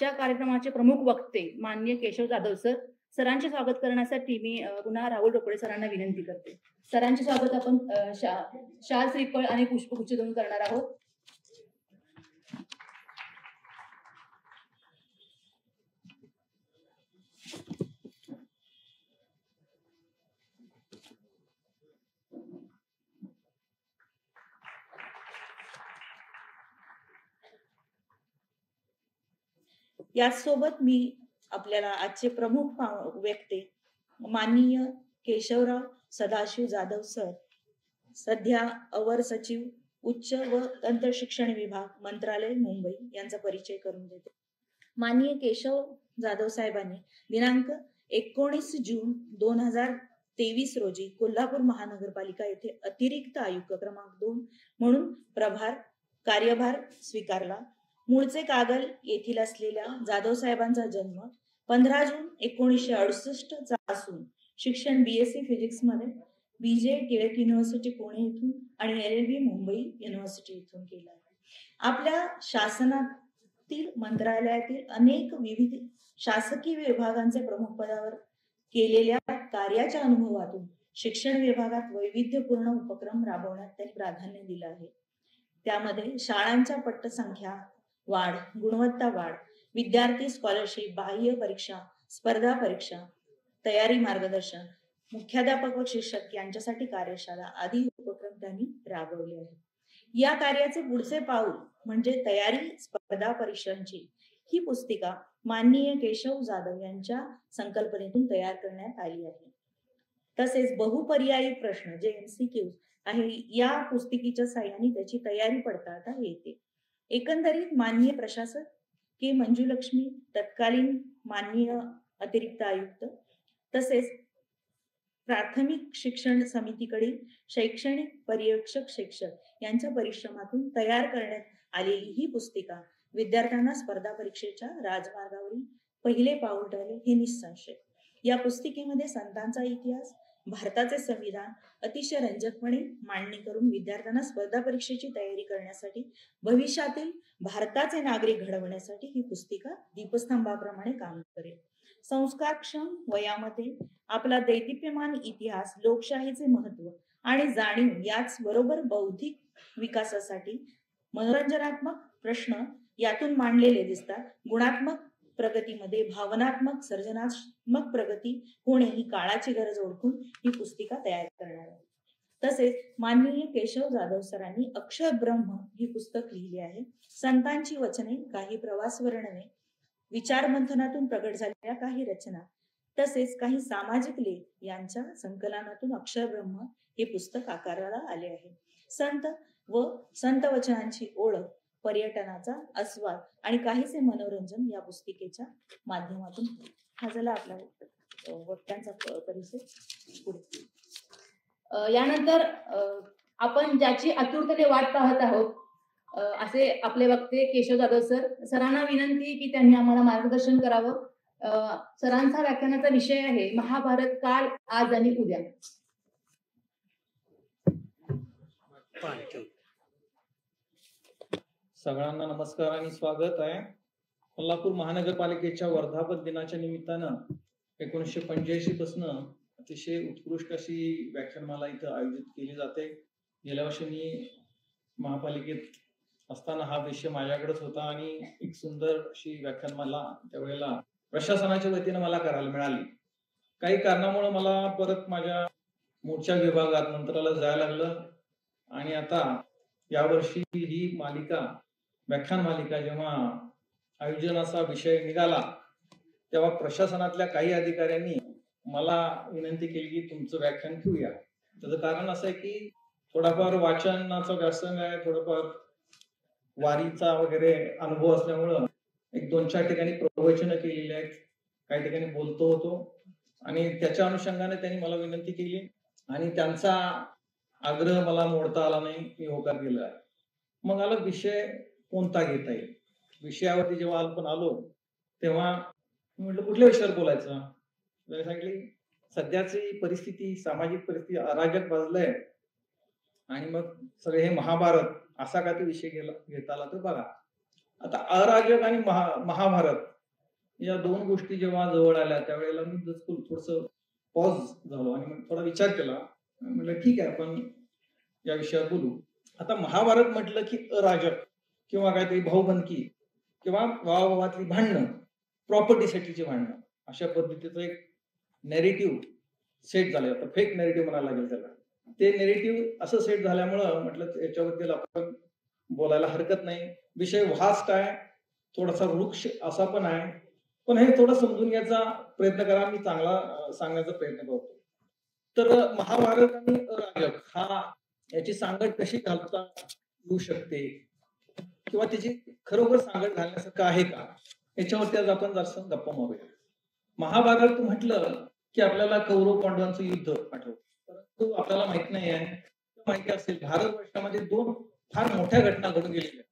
आजच्या कार्यक्रमाचे प्रमुख वक्ते माननीय केशव जाधव सर, सरांचे स्वागत करण्यासाठी मी पुन्हा राहुल रोकडे सरांना विनंती करते. सरांचे स्वागत आपण शाल श्रीफळ आणि पुष्पगुच्छ देऊन करणार आहोत. याचसोबत मी आपल्याला आजचे प्रमुख व्यक्ती माननीय केशवराव सदाशिव जाधव सर, सध्या अवर सचिव उच्च व तंत्र शिक्षण विभाग मंत्रालय मुंबई यांचा परिचय करून देते. माननीय केशव जाधव साहेबांनी दिनांक 19 जून 2023 रोजी कोल्हापूर महानगरपालिका येथे अतिरिक्त आयुक्त क्रमांक 2 म्हणून कार्यभार स्वीकारला. मूळचे कागल येथील असलेल्या जाधव साहेबांचा जन्म 15 जून 1968 चा असून शिक्षण BSc फिजिक्स मध्ये BJ टिळक युनिव्हर्सिटी पुणे येथून आणि LLB मुंबई युनिव्हर्सिटी येथून केला आहे. आपल्या शासनातील मंत्रालयातील अनेक विविध शासकीय विभागांचे प्रमुख पदावर केलेल्या कार्याच्या अनुभवातून शिक्षण विभागात वैविध्यपूर्ण उपक्रम राबवण्यात त्यांनी प्राधान्य दिलं आहे. त्यामध्ये शाळांच्या पट्टसंख्या वाढ, गुणवत्ता वाढ, विद्यार्थी स्कॉलरशिप, बाह्य परीक्षा, स्पर्धा परीक्षा, तयारी मार्गदर्शन, मुख्याध्यापक व शिक्षक यांच्यासाठी कार्यशाळा आदी उपक्रम त्यांनी राबवले आहेत. या कार्याचे पुढचे पाऊल म्हणजे तयारी स्पर्धा परीक्षांची ही पुस्तिका माननीय केशव जाधव यांच्या संकल्पनेतून तयार करण्यात आली आहे. तसेच बहुपर्यायी प्रश्न जे MCQ आहे या पुस्तिकेच्या साहाय्याने त्याची तयारी पडताळता येते. एकंदरीत माननीय प्रशासक के मंजुलक्ष्मी, तत्कालीन माननीय अतिरिक्त आयुक्त, तसेच प्राथमिक शिक्षण समितीकडील शैक्षणिक पर्यवेक्षक शिक्षक यांच्या परिश्रमातून तयार करण्यात आलेली ही पुस्तिका विद्यार्थ्यांना स्पर्धा परीक्षेच्या राजमार्गावरील पहिले पाऊल ठरेल हे निसंशय. या पुस्तिकेमध्ये संतांचा इतिहास, भारताचे संविधान अतिशय रंजकपणे मांडणी करून विद्यार्थ्यांना स्पर्धा परीक्षेची तयारी करण्यासाठी भविष्यातील भारताचे नागरिक घडवण्यासाठी ही पुस्तिका दीपस्तंभाप्रमाणे काम करेल. संस्कारक्षम वयामध्ये आपला दैदिप्यमान इतिहास, लोकशाहीचे महत्व आणि जाणीव याच बरोबर बौद्धिक विकासासाठी मनोरंजनात्मक प्रश्न यातून मांडलेले दिसतात. गुणात्मक प्रगतीमध्ये भावनात्मक सर्जनात्मक प्रगती होणे ही काळाची गरज ओळखून ही पुस्तिका तयार करणार आहे. तसेच माननीय केशव जाधव सरांनी अक्षर ब्रह्म ही पुस्तक लिहिले आहे. संतांची वचने, काही प्रवास वर्णने, विचार मंथनातून प्रगट झालेल्या काही रचना तसेच काही सामाजिक लेख यांच्या संकलनातून अक्षर ब्रह्म हे पुस्तक आकाराला आले आहे. संत व संत वचनांची ओळख, पर्यटनाचा आस्वाद आणि काहीसे मनोरंजन या पुस्तिकेच्या माध्यमातून. हा झाला आपला वक्त्यांचा परिचय. पुढे यानंतर आपण ज्याची आतुरतेने वाट पाहत आहोत असे आपले वक्ते केशव जाधव सर, सरांना विनंती की त्यांनी आम्हाला मार्गदर्शन करावं. सरांचा व्याख्यानाचा विषय आहे महाभारत काल, आज आणि उद्या. सगळ्यांना नमस्कार आणि स्वागत आहे. कोल्हापूर महानगरपालिकेच्या वर्धापन दिनाच्या निमित्तानं 1985 पासून अतिशय उत्कृष्ट अशी व्याख्यानमाला इथं आयोजित केली जाते. गेल्या वर्षी मी महापालिकेत असताना हा विषय माझ्याकडेच होता आणि एक सुंदर अशी व्याख्यानमाला त्यावेळेला प्रशासनाच्या वतीनं मला करायला मिळाली. काही कारणामुळे मला परत माझ्या मूळच्या विभागात मंत्रालयात जायला लागलं आणि आता यावर्षी ही मालिका व्याख्यान मालिका जेव्हा आयोजनाचा विषय निघाला तेव्हा प्रशासनातल्या काही अधिकाऱ्यांनी मला विनंती केली की तुमचं व्याख्यान घेऊया. त्याचं कारण असं आहे की थोडाफार वाचनाचा व्यासंग आहे, थोडंफार वारीचा वगैरे अनुभव असल्यामुळं 1-2-4 ठिकाणी प्रवचनं केलेली आहेत, काही ठिकाणी बोलतो होतो आणि त्याच्या अनुषंगाने त्यांनी मला विनंती केली आणि त्यांचा आग्रह मला मोडता आला नाही. मी होकार केला. मग आला विषय कोणता घेता येईल. विषयावरती जेव्हा आपण आलो तेव्हा म्हटलं कुठल्या विषयावर बोलायचं. त्यांनी सांगितली सध्याची परिस्थिती, सामाजिक परिस्थिती अराजक वाजलंय आणि मग सगळे हे महाभारत असा का तो विषय घेता आला तर बघा. आता अराजक आणि महाभारत या दोन गोष्टी जेव्हा जवळ आल्या त्यावेळेला मी थोडस पॉज झालो आणि मग थोडा विचार केला. म्हटलं ठीक आहे, आपण या विषयावर बोलू. आता महाभारत म्हटलं की अराजक किंवा काहीतरी भाऊबंदकी किंवा वावावातली भांडणं, प्रॉपर्टीसाठीची भांडणं, अशा पद्धतीचं एक नेरेटिव्ह सेट झालं. आता फेक नेरेटिव्ह म्हणायला लागेल त्याला. ते नेरेटिव्ह असं सेट झाल्यामुळं म्हटलं याच्याबद्दल आपण बोलायला हरकत नाही. विषय व्हास्ट आहे, थोडासा वृक्ष असा पण आहे, पण हे थोडं समजून घ्यायचा प्रयत्न करा. मी चांगला सांगण्याचा प्रयत्न करतो. तर महाभारत आणि अराजक हा याची सांगड कशी घालता येऊ शकते किंवा त्याची खरोखर सांगड घालण्यासारखं आहे का, याच्यावरती आज आपण जरासं गप्पा मारूया. महाभारत म्हटलं की आपल्याला कौरव पांडवांचं युद्ध आठवतं, परंतु आपल्याला माहित नाही आहे, माहिती असेल भारतवर्षामध्ये दोन फार मोठ्या घटना घडून गेलेल्या.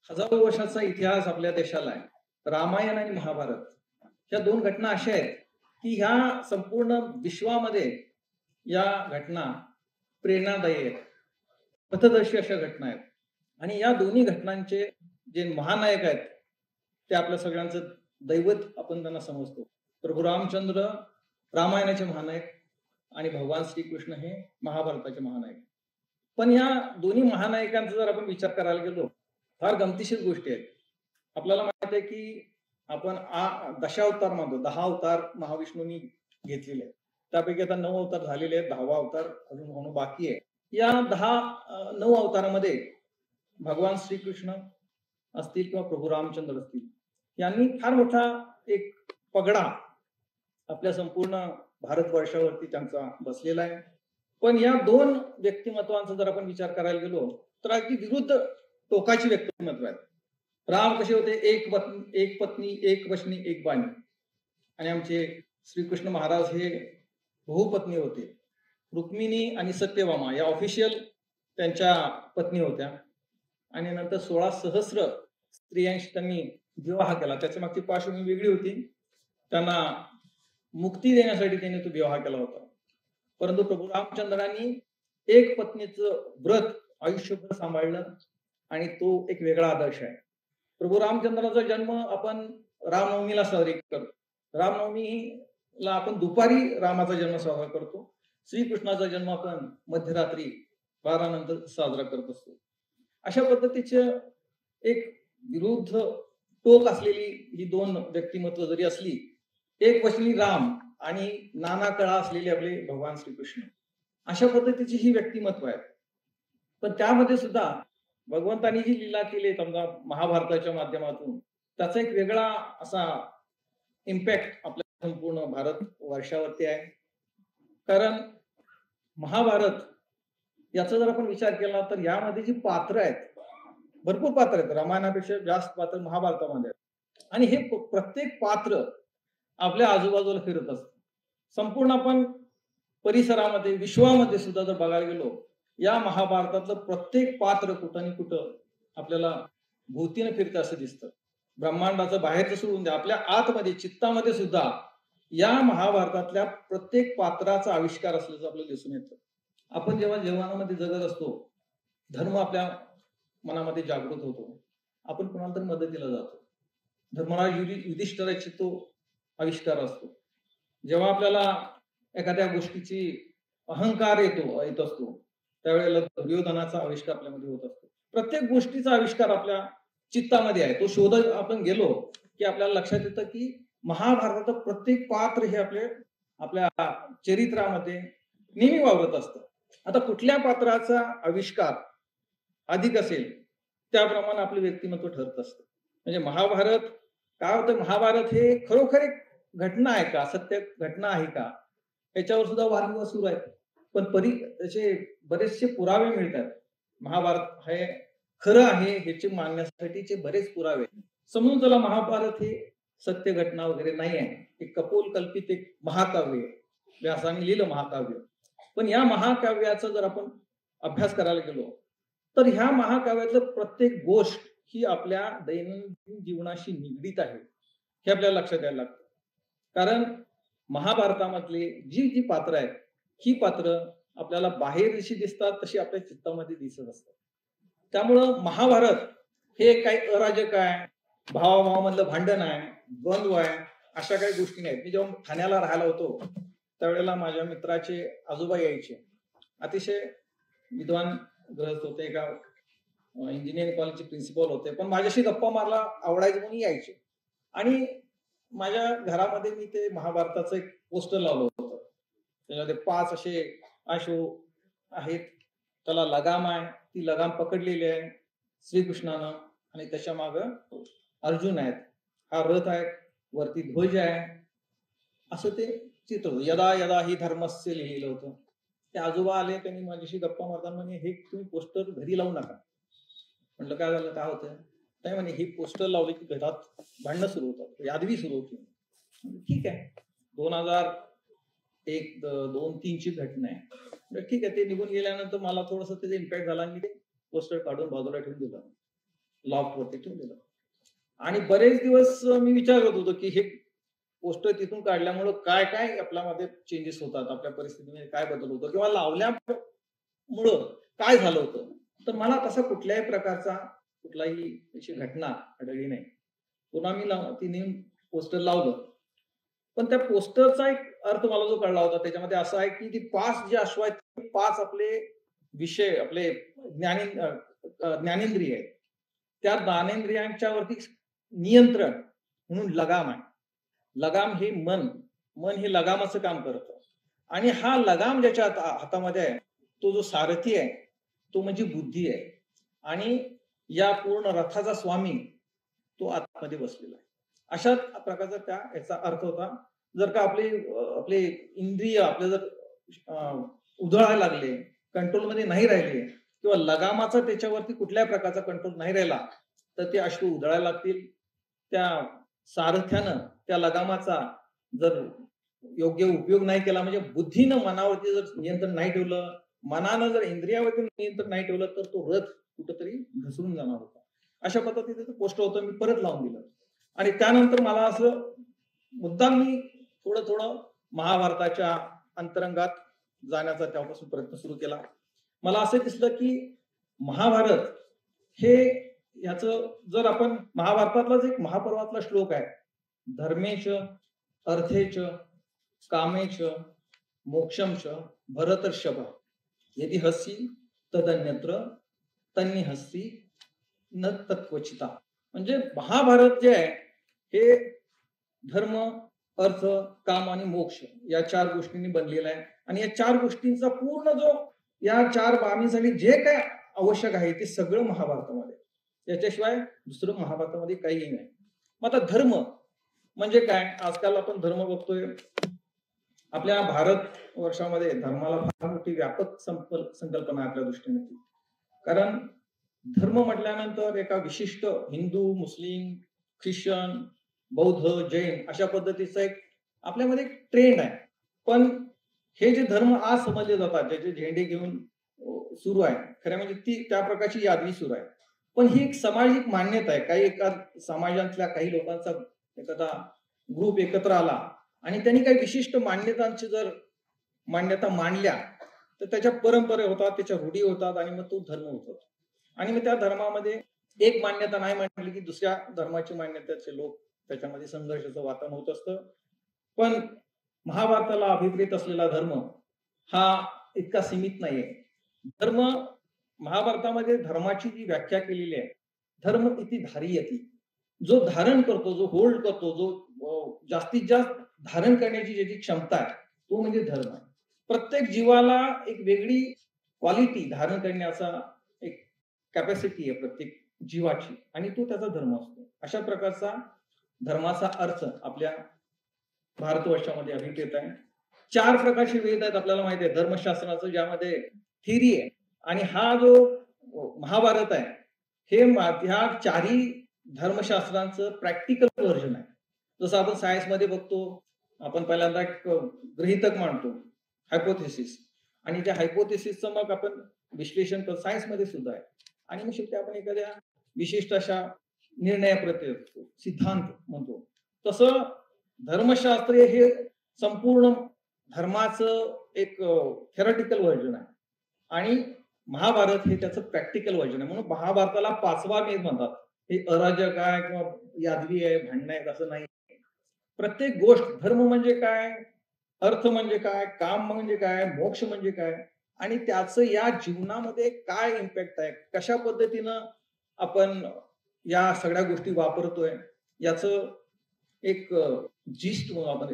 हजारो वर्षाचा इतिहास आपल्या देशाला आहे. रामायण आणि महाभारत ह्या दोन घटना अशा आहेत की ह्या संपूर्ण विश्वामध्ये या घटना प्रेरणादायी आहेत, पथदर्शी अशा घटना आहेत. आणि या दोन्ही घटनांचे जे महानायक आहेत ते आपल्या सगळ्यांचं दैवत आपण त्यांना समजतो. प्रभू रामचंद्र रामायणाचे महानायक आणि भगवान श्रीकृष्ण हे महाभारताचे महानायक. पण या दोन्ही महानायकांचा जर आपण विचार करायला गेलो, फार गमतीशीर गोष्टी आहेत. आपल्याला माहित आहे की आपण दशावतार मानतो, 10 अवतार महाविष्णूंनी घेतलेले आहेत. त्यापैकी आता 9 अवतार झालेले आहेत, 10वा अवतार अजून होणं बाकी आहे. या 9 अवतारामध्ये भगवान श्रीकृष्ण असतील किंवा प्रभू रामचंद्र असतील, यांनी फार मोठा एक पगडा आपल्या संपूर्ण भारतवर्षावरती त्यांचा बसलेला आहे. पण या दोन व्यक्तिमत्वांचा जर आपण विचार करायला गेलो तर अगदी विरुद्ध टोकाची व्यक्तिमत्व आहेत. राम कसे होते, एक पत्नी एक वशनी एक बाणी, आणि आमचे श्रीकृष्ण महाराज हे बहुपत्नी होते. रुक्मिणी आणि सत्यभामा या ऑफिशियल त्यांच्या पत्नी होत्या, आणि नंतर 16 सहस्र स्त्रियांशी त्यांनी विवाह केला. त्याच्या मागची पार्श्वभूमी वेगळी होती. त्यांना मुक्ती देण्यासाठी त्यांनी तो विवाह केला होता. परंतु प्रभू रामचंद्रांनी एक पत्नीचं व्रत आयुष्यभर सांभाळलं, आणि तो एक वेगळा आदर्श आहे. प्रभू रामचंद्राचा जन्म आपण रामनवमीला साजरी करतो. रामनवमीला आपण दुपारी रामाचा जन्म साजरा करतो. श्रीकृष्णाचा जन्म आपण मध्यरात्री 12 नंतर साजरा करत असतो. अशा पद्धतीचे एक विरुद्ध टोक असलेली ही दोन व्यक्तिमत्व जरी असली, एक वचनी राम आणि नाना कळा असलेले आपले भगवान श्रीकृष्ण, अशा पद्धतीची ही व्यक्तिमत्व आहेत. पण त्यामध्ये सुद्धा भगवंतांनी जी लीला केली समजा महाभारताच्या माध्यमातून, त्याचा एक वेगळा असा इम्पॅक्ट आपल्या संपूर्ण भारत वर्षावरती आहे. कारण महाभारत याचा जर आपण विचार केला तर यामध्ये जी पात्र आहेत, भरपूर पात्र आहेत, रामायणापेक्षा जास्त पात्र महाभारतामध्ये आहेत. आणि हे प्रत्येक पात्र आपल्या आजूबाजूला फिरत असत. संपूर्ण आपण परिसरामध्ये, विश्वामध्ये सुद्धा जर बघायला गेलो, या महाभारतातलं प्रत्येक पात्र कुठं आणि कुठं आपल्याला भोवतीनं फिरतं असं दिसतं. ब्रह्मांडाचं बाहेरचं सोडून द्या, आपल्या आतमध्ये चित्तामध्ये सुद्धा या महाभारतातल्या प्रत्येक पात्राचा आविष्कार असल्याचं आपल्याला दिसून येतं. आपण जेव्हा जीवनामध्ये जगत असतो, धर्म आपल्या मनामध्ये जागृत होतो, आपण कोणाला तरी मदतीला जातो. धर्मराज युधिष्ठिराची तो आविष्कार असतो. जेव्हा आपल्याला एखाद्या गोष्टीची अहंकार येत असतो, त्यावेळेला दुर्योधनाचा आविष्कार आपल्यामध्ये होत असतो. प्रत्येक गोष्टीचा आविष्कार आपल्या चित्तामध्ये आहे. तो शोधत आपण गेलो की आपल्याला लक्षात येतं की महाभारताचं प्रत्येक पात्र हे आपल्या चरित्रामध्ये नेहमी वावरत असतं. आता कुठल्या पात्राचा आविष्कार अधिक असेल त्याप्रमाणे आपले व्यक्तिमत्व ठरत असतं. म्हणजे महाभारत काय होतं, महाभारत हे खरोखर एक घटना आहे का, सत्य घटना आहे का, याच्यावर सुद्धा वादविवाद सुरू आहेत. पण त्याचे बरेचसे पुरावे मिळतात. महाभारत हे खरं आहे ह्याचे मानण्यासाठीचे बरेच पुरावे. समजून चला महाभारत हे सत्य घटना वगैरे नाही आहे, एक कपोल कल्पित एक महाकाव्य, व्यासाने लिहिलं महाकाव्य. पण या महाकाव्याचा जर आपण अभ्यास करायला गेलो तर ह्या महाकाव्यातलं प्रत्येक गोष्ट ही आपल्या दैनंदिन जीवनाशी निगडीत आहे, हे आपल्याला लक्षात द्यायला लागतं. कारण महाभारतामधले जी पात्र आहेत, ही पात्र आपल्याला बाहेर जशी दिसतात तशी आपल्या चित्तामध्ये दिसत असतात. त्यामुळं महाभारत हे काही अराजक आहे, भावाभावामधलं भांडण आहे, द्वंद्व आहे, अशा काही गोष्टी नाहीत. मी जेव्हा ठाण्याला राहायला होतो त्यावेळेला माझ्या मित्राचे आजोबा यायचे, अतिशय विद्वान ग्रहस्थ होते, एका इंजिनिअरिंग कॉलेजचे प्रिन्सिपल होते, पण माझ्याशी गप्पा मारला आवडायचे म्हणून यायचे. आणि माझ्या घरामध्ये मी ते महाभारताचं एक पोस्टर लावलं होतं, त्याच्यामध्ये 5 असे अश्व आहेत, त्याला लगाम आहे, ती लगाम पकडलेली आहे श्रीकृष्णानं, आणि त्याच्या माग अर्जुन आहेत, हा रथ आहे, वरती ध्वज आहे, असं ते चित्र होतं. यदा यदा ही धर्मस्य लिहिलं होतं. ते आजोबा आले, त्यांनी माझ्याशी गप्पा मारताना म्हणे, हे तुम्ही पोस्टर घरी लावू नका. म्हटलं काय झालं, काय होतं? नाही म्हणे, ही पोस्टर लावली की घरात भांडणं सुरू होतात, यादवी सुरू होती. ठीक आहे, 2001, 2, 3 ची घटना आहे. ठीक आहे, ते निघून गेल्यानंतर मला थोडस त्याचा इम्पॅक्ट झाला, आणि ते पोस्टर काढून बाजूला ठेवून दिलं, लॉफ्ट वरती ठेवून दिलं. आणि बरेच दिवस मी विचार करत होतो की हे पोस्टर तिथून काढल्यामुळं काय काय आपल्यामध्ये चेंजेस होतात, आपल्या परिस्थितीमध्ये काय बदल होतो, किंवा लावल्यामुळं काय झालं होतं. तर मला तसा कुठल्याही प्रकारचा कुठलाही अशी घटना आढळली नाही. पुन्हा मी तिने पोस्टर लावलं, पण त्या पोस्टरचा एक अर्थ मला जो कळला होता त्याच्यामध्ये असा आहे की ती 5 जे अश्व आहेत, 5 आपले विषय, आपले ज्ञानेंद्रिय आहेत, त्या ज्ञानेंद्रियांच्या वरती नियंत्रण म्हणून लगाम आहे. लगाम हे मन हे लगामाचं काम करतं, आणि हा लगाम ज्याच्या हातामध्ये आहे, तो जो सारथी आहे तो म्हणजे बुद्धी आहे, आणि या पूर्ण रथाचा स्वामी तो आतमध्ये बसलेला आहे. अशा प्रकारचा त्या याचा अर्थ होता. जर का आपले इंद्रिय आपले जर उधळायला लागले, कंट्रोलमध्ये नाही राहिले, किंवा लगामाचा त्याच्यावरती कुठल्याही प्रकारचा कंट्रोल नाही राहिला, तर ते अश्व उधळायला लागतील. त्या सारथ्यानं त्या लगामाचा जर योग्य उपयोग नाही केला, म्हणजे बुद्धीनं मनावरती जर नियंत्रण नाही ठेवलं, मनानं जर इंद्रियावरती नियंत्रण नाही ठेवलं, तर तो रथ कुठंतरी घसरून जाणार होता. अशा पद्धतीचं पोस्टर होतं, मी परत लावून दिलं. आणि त्यानंतर मला असं मुद्दाम मी थोडं महाभारताच्या अंतरंगात जाण्याचा तेव्हापासून प्रयत्न सुरू केला. मला असं दिसलं की महाभारत हे याचं, जर आपण महाभारतातलाच एक महापर्वातला श्लोक आहे, धर्मेच अर्थेच कामेच मोक्षमच भरतर्षभ यदि हसी तदन्यत्र तन्नी हसी न तत्वचिता. म्हणजे महाभारत जे आहे हे धर्म, अर्थ, काम आणि मोक्ष या 4 गोष्टींनी बनलेला आहे, आणि या 4 गोष्टींचा पूर्ण जो या 4 बाबींसाठी जे काय आवश्यक आहे ते सगळं महाभारतामध्ये, याच्याशिवाय दुसरं महाभारतामध्ये काहीही नाही. मग आता धर्म म्हणजे काय? आजकाल आपण धर्म बघतोय, आपल्या भारत वर्षामध्ये धर्माला फार मोठी व्यापक संकल्पना आहे आपल्या दृष्टीने. कारण धर्म म्हटल्यानंतर एका विशिष्ट हिंदू, मुस्लिम, ख्रिश्चन, बौद्ध, जैन अशा पद्धतीचा एक आपल्यामध्ये एक ट्रेंड आहे. पण हे जे धर्म आज समजले जातात, ज्याचे झेंडे घेऊन सुरू आहे, खरं म्हणजे ती त्या प्रकारची यादवी सुरू आहे. पण ही एक सामाजिक मान्यता आहे. काही एका समाजातल्या काही लोकांचा एखादा ग्रुप एकत्र आला आणि त्यांनी काही विशिष्ट मान्यतांची जर मान्यता मांडल्या, तर त्याच्या परंपरा होतात, त्याच्या रूढी होतात, आणि मग तो धर्म होतो. आणि मग त्या धर्मामध्ये एक मान्यता नाही मांडली की दुसऱ्या धर्माची मान्यताचे लोक त्याच्यामध्ये संघर्षाचं वातावरण होत असतं. पण महाभारताला अभिप्रेत असलेला धर्म हा इतका सीमित नाहीये. धर्म महाभारतामध्ये धर्माची जी व्याख्या केलेली आहे, धर्म इति धारयति, जो धारण करतो, जो होल्ड करतो, जो जास्तीत जास्त धारण करण्याची ज्याची क्षमता आहे, तो म्हणजे धर्म आहे. प्रत्येक जीवाला एक वेगळी क्वालिटी धारण करण्याचा एक कॅपॅसिटी आहे प्रत्येक जीवाची, आणि तो त्याचा धर्म असतो. अशा प्रकारचा धर्माचा अर्थ आपल्या भारतवर्षामध्ये अभिप्रेत आहे. 4 प्रकारचे वेद आहेत, आपल्याला माहिती आहे धर्मशास्त्राचं, ज्यामध्ये थिअरी आहे, आणि हा जो महाभारत आहे हे ह्या 4ही धर्मशास्त्रांचं प्रॅक्टिकल व्हर्जन आहे. जसं आपण सायन्स मध्ये बघतो, आपण पहिल्यांदा एक गृहीतक मांडतो, हायपोथेसिस, आणि त्या हायपोथेसिसचं मग आपण विश्लेषण करतो, सायन्स मध्ये सुद्धा आहे, आणि मग शेवटी आपण एखाद्या विशिष्ट अशा निर्णयाप्रती सिद्धांत म्हणतो. तसं धर्मशास्त्र हे संपूर्ण धर्माचं एक थेरॉटिकल व्हर्जन आहे, आणि महाभारत हे त्याचं प्रॅक्टिकल व्हर्जन आहे. म्हणून महाभारताला 5वा वेद म्हणतात. हे अराजक आहे किंवा यादवी आहे, भांडण आहेत असं नाही. प्रत्येक गोष्ट धर्म म्हणजे काय, अर्थ म्हणजे काय, काम म्हणजे काय, मोक्ष म्हणजे काय आणि त्याचं या जीवनामध्ये काय इम्पॅक्ट आहे, कशा पद्धतीनं आपण या सगळ्या गोष्टी वापरतोय याचं एक जिस्ट आपण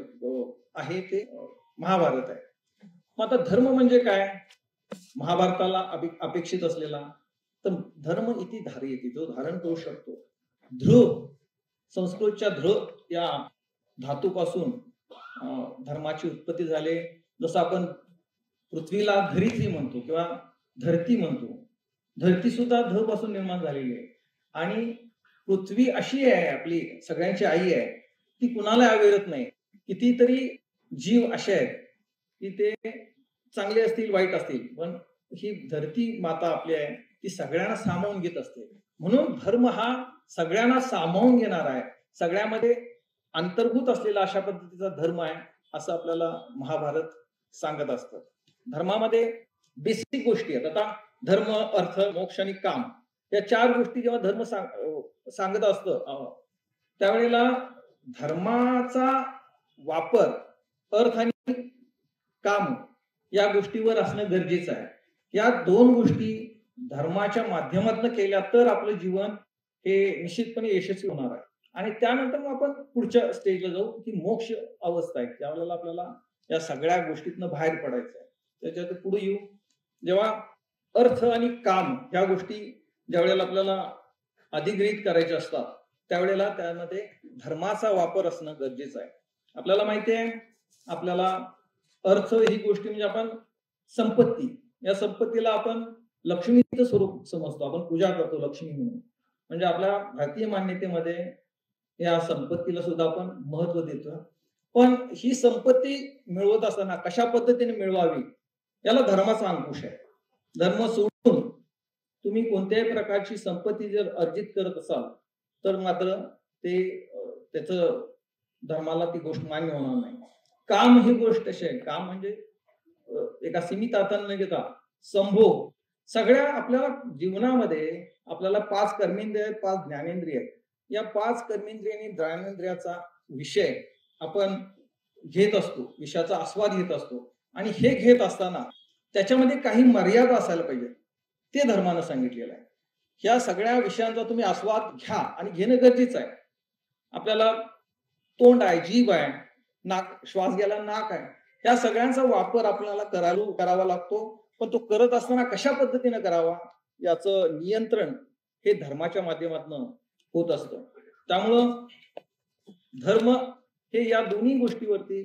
आहे ते महाभारत आहे. मग आता धर्म म्हणजे काय, महाभारताला अपेक्षित असलेला तर धर्म इति धारयति, जो धारण करू शकतो. ध्रुव, संस्कृतच्या ध्रुव या धातूपासून धर्माची उत्पत्ती झाली. जसं आपण पृथ्वीला धरित्री म्हणतो किंवा धरती म्हणतो, धरती सुद्धा ध पासून निर्माण झालेली आहे. आणि पृथ्वी अशी आहे, आपली सगळ्यांची आई आहे, ती कुणाला अवेरत नाही. कितीतरी जीव असे आहेत की ते चांगले असतील वाईट असतील, पण ही धरती माता आपली आहे ती सगळ्यांना सामावून घेत असते. म्हणून धर्म हा सगळ्यांना सामावून घेणार आहे, सगळ्यामध्ये अंतर्भूत असलेला अशा पद्धतीचा धर्म आहे असं आपल्याला महाभारत सांगत असतं. धर्मामध्ये बेसिक गोष्टी आहेत. आता धर्म, अर्थ, मोक्ष आणि काम या 4 गोष्टी जेव्हा धर्म सांगत असतं त्यावेळेला धर्माचा वापर अर्थ आणि काम या गोष्टीवर असणं गरजेचं आहे. या 2 गोष्टी धर्माच्या माध्यमातून केल्या तर आपलं जीवन हे निश्चितपणे यशस्वी होणार आहे. आणि त्यानंतर मग आपण पुढच्या स्टेजला जाऊ की मोक्ष अवस्था आहे, त्यावेळेला आपल्याला या सगळ्या गोष्टीतनं बाहेर पडायचं आहे. त्याच्यात पुढे येऊ. जेव्हा अर्थ आणि काम या गोष्टी ज्या वेळेला आपल्याला अधिग्रहित करायच्या असतात त्यावेळेला त्यामध्ये धर्माचा वापर असणं गरजेचं आहे. आपल्याला माहिती आहे, आपल्याला अर्थ ही गोष्टी म्हणजे आपण संपत्ती, या संपत्तीला आपण लक्ष्मीचं स्वरूप समजतो, आपण पूजा करतो लक्ष्मी म्हणून. म्हणजे आपल्या भारतीय मान्यतेमध्ये या संपत्तीला सुद्धा आपण महत्व देतो. पण ही संपत्ती मिळवत असताना कशा पद्धतीने मिळवावी याला धर्माचा अंकुश आहे. धर्म सोडून तुम्ही कोणत्याही प्रकारची संपत्ती जर अर्जित करत असाल तर मात्र ते त्याचं धर्माला ती गोष्ट मान्य होणार नाही. काम ही गोष्ट अशी आहे, काम म्हणजे एका सीमित अर्थाने न घेता संभोग. सगळ्या आपल्याला जीवनामध्ये आपल्याला 5 कर्मेंद्रिय आहेत, 5 ज्ञानेंद्रिय आहेत. या 5 कर्मेंद्रिय आणि ज्ञानेंद्रियाचा विषय आपण घेत असतो, विषयाचा आस्वाद घेत असतो. आणि हे घेत असताना त्याच्यामध्ये काही मर्यादा असायला पाहिजे, ते धर्मानं सांगितलेलं आहे. ह्या सगळ्या विषयांचा तुम्ही आस्वाद घ्या आणि घेणं गरजेचं आहे. आपल्याला तोंड आहे, जीभ आहे, नाक, श्वास घ्यायला नाक आहे, या सगळ्यांचा वापर आपल्याला करावा लागतो. पण तो करत असताना कशा पद्धतीने करावा याचं नियंत्रण हे धर्माच्या माध्यमातून होत असतं. त्यामुळं धर्म हे या दोन्ही गोष्टीवरती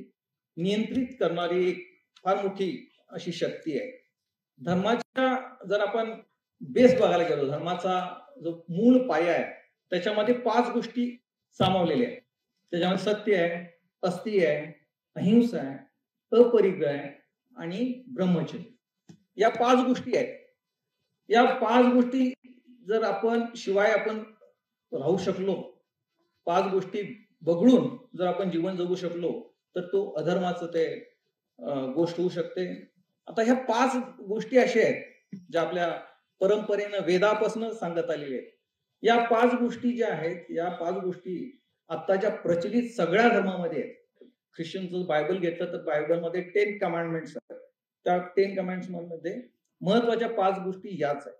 नियंत्रित करणारी एक फार मोठी अशी शक्ती आहे. धर्माच्या जर आपण बेस बघायला गेलो, धर्माचा जो मूळ पाया आहे त्याच्यामध्ये 5 गोष्टी सामावलेल्या आहेत. त्याच्यामध्ये सत्य आहे, अस्तेय आहे, अहिंसा आहे, अपरिग्रह आहे आणि ब्रह्मचर्य. या 5 गोष्टी आहेत. या 5 गोष्टी जर आपण शिवाय आपण राहू शकलो, 5 गोष्टी बघडून जर आपण जीवन जगू शकलो तर तो अधर्माचं ते गोष्ट होऊ शकते. आता ह्या 5 गोष्टी अशा आहेत ज्या आपल्या परंपरेनं वेदापासून सांगत आलेल्या आहेत. या 5 गोष्टी ज्या आहेत, या 5 गोष्टी आत्ताच्या प्रचलित सगळ्या धर्मामध्ये आहेत. ख्रिश्चनचं बायबल घेतलं तर बायबलमध्ये 10 कमांडमेंट्स आहेत. त्या 10 कमांडमेंट्स मध्ये महत्वाच्या 5 गोष्टी याच आहेत.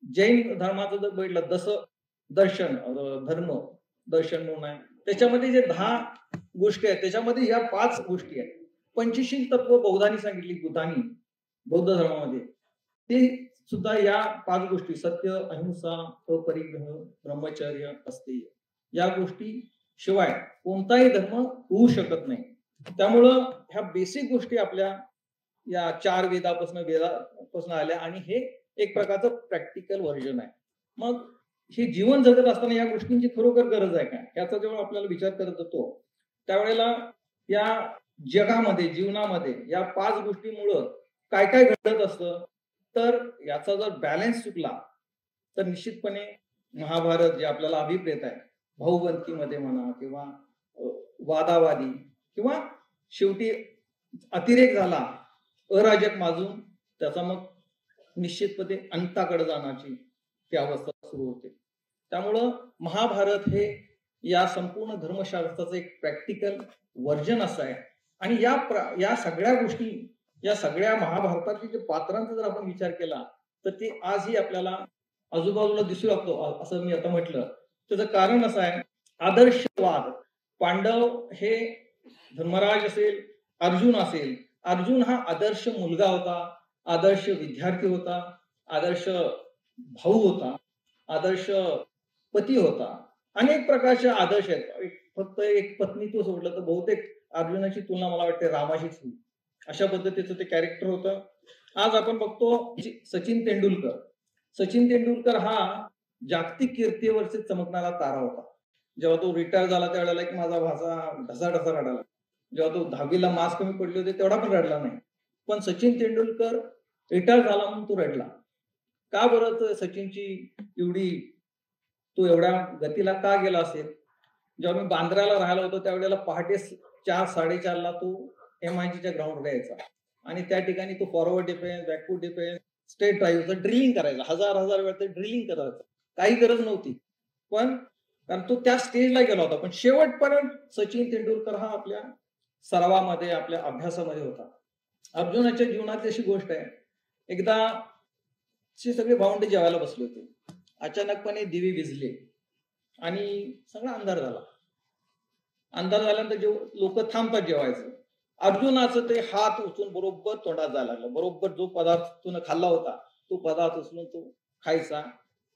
जैन धर्माचं जर बघितलं दर्शन धर्म दर्शन म्हणून आहे, त्याच्यामध्ये जे 10 गोष्टी आहेत त्याच्यामध्ये या 5 गोष्टी आहेत. पंचशील तत्व बौद्धांनी सांगितली, बुद्धांनी बौद्ध धर्मामध्ये, ते सुद्धा या 5 गोष्टी सत्य, अहिंसा, अपरिग्रह, ब्रह्मचर्य, अस्तेय या गोष्टी शिवाय कोणताही धर्म होऊ शकत नाही. त्यामुळं ह्या बेसिक गोष्टी आपल्या या 4 वेदापासून आल्या आणि हे एक प्रकारचं प्रॅक्टिकल व्हर्जन आहे. मग हे जीवन जगत असताना या गोष्टींची खरोखर गरज आहे का, याचा जेव्हा आपल्याला विचार करत होतो त्यावेळेला या जगामध्ये जीवनामध्ये या 5 गोष्टीमुळं काय काय घडत असतं, तर याचा जर बॅलन्स चुकला तर निश्चितपणे महाभारत जे आपल्याला अभिप्रेत आहे, भाऊबंदकीमध्ये म्हणा किंवा वादावादी किंवा शेवटी अतिरेक झाला, अराजक माजून त्याचा मग निश्चितपणे अंताकडे जाण्याची ती अवस्था सुरू होते. त्यामुळं महाभारत हे या संपूर्ण धर्मशास्त्राचं एक प्रॅक्टिकल व्हर्जन असं आहे. आणि या सगळ्या गोष्टी, या सगळ्या महाभारतातील जे पात्रांचा जर आपण विचार केला तर ते आजही आपल्याला आजूबाजूला दिसू लागतो. असं मी आता म्हटलं त्याचं कारण असं आहे, आदर्शवाद. पांडव हे धर्मराज असेल, अर्जुन असेल, अर्जुन हा आदर्श मुलगा होता, आदर्श विद्यार्थी होता, आदर्श भाऊ होता, आदर्श पती होता. अनेक प्रकारचे आदर्श आहेत. फक्त एक पत्नीत्व सोडलं तर बहुतेक अर्जुनाची तुलना मला वाटते रामाशीच होईल, अशा पद्धतीचं ते कॅरेक्टर होतं. आज आपण बघतो सचिन तेंडुलकर. सचिन तेंडुलकर हा जागतिक कीर्तीवरचे चमकणारा तारा होता. जेव्हा तो रिटायर झाला त्यावेळेला की माझा भाचा ढसा रडाला. जेव्हा तो 10वीला मार्क्स कमी पडले होते तेवढा पण रडला नाही. पण सचिन तेंडुलकर रिटायर झाला म्हणून तो रडला. का बरं सचिनची एवढी, तो एवढ्या गतीला का गेला असेल? जेव्हा मी बांद्राला राहिला होतो त्यावेळेला पहाटे 4-4:30ला तो MITच्या ग्राउंडवर यायचा आणि त्या ठिकाणी तो forward defence, backward defence, straight ड्राईव्हचं ड्रिलिंग करायचा. हजार वेळा ते ड्रिलिंग करायचं. काही गरज नव्हती, पण कारण तो त्या स्टेजला गेला होता. पण शेवटपर्यंत सचिन तेंडुलकर हा आपल्या सरावामध्ये, आपल्या अभ्यासामध्ये होता. अर्जुनाच्या जीवनातली अशी गोष्ट आहे, एकदा सगळे भावंडे जेवायला बसले होते. अचानकपणे दिवे विझले आणि सगळा अंधार झाला. अंधार झाल्यानंतर लोक थांबतात जेवायचं. अर्जुनाचं ते हात उचलून बरोबर तोंडात जायला लागलं. बरोबर जो पदार्थ तुला खाल्ला होता तो पदार्थ उचलून तो खायचा.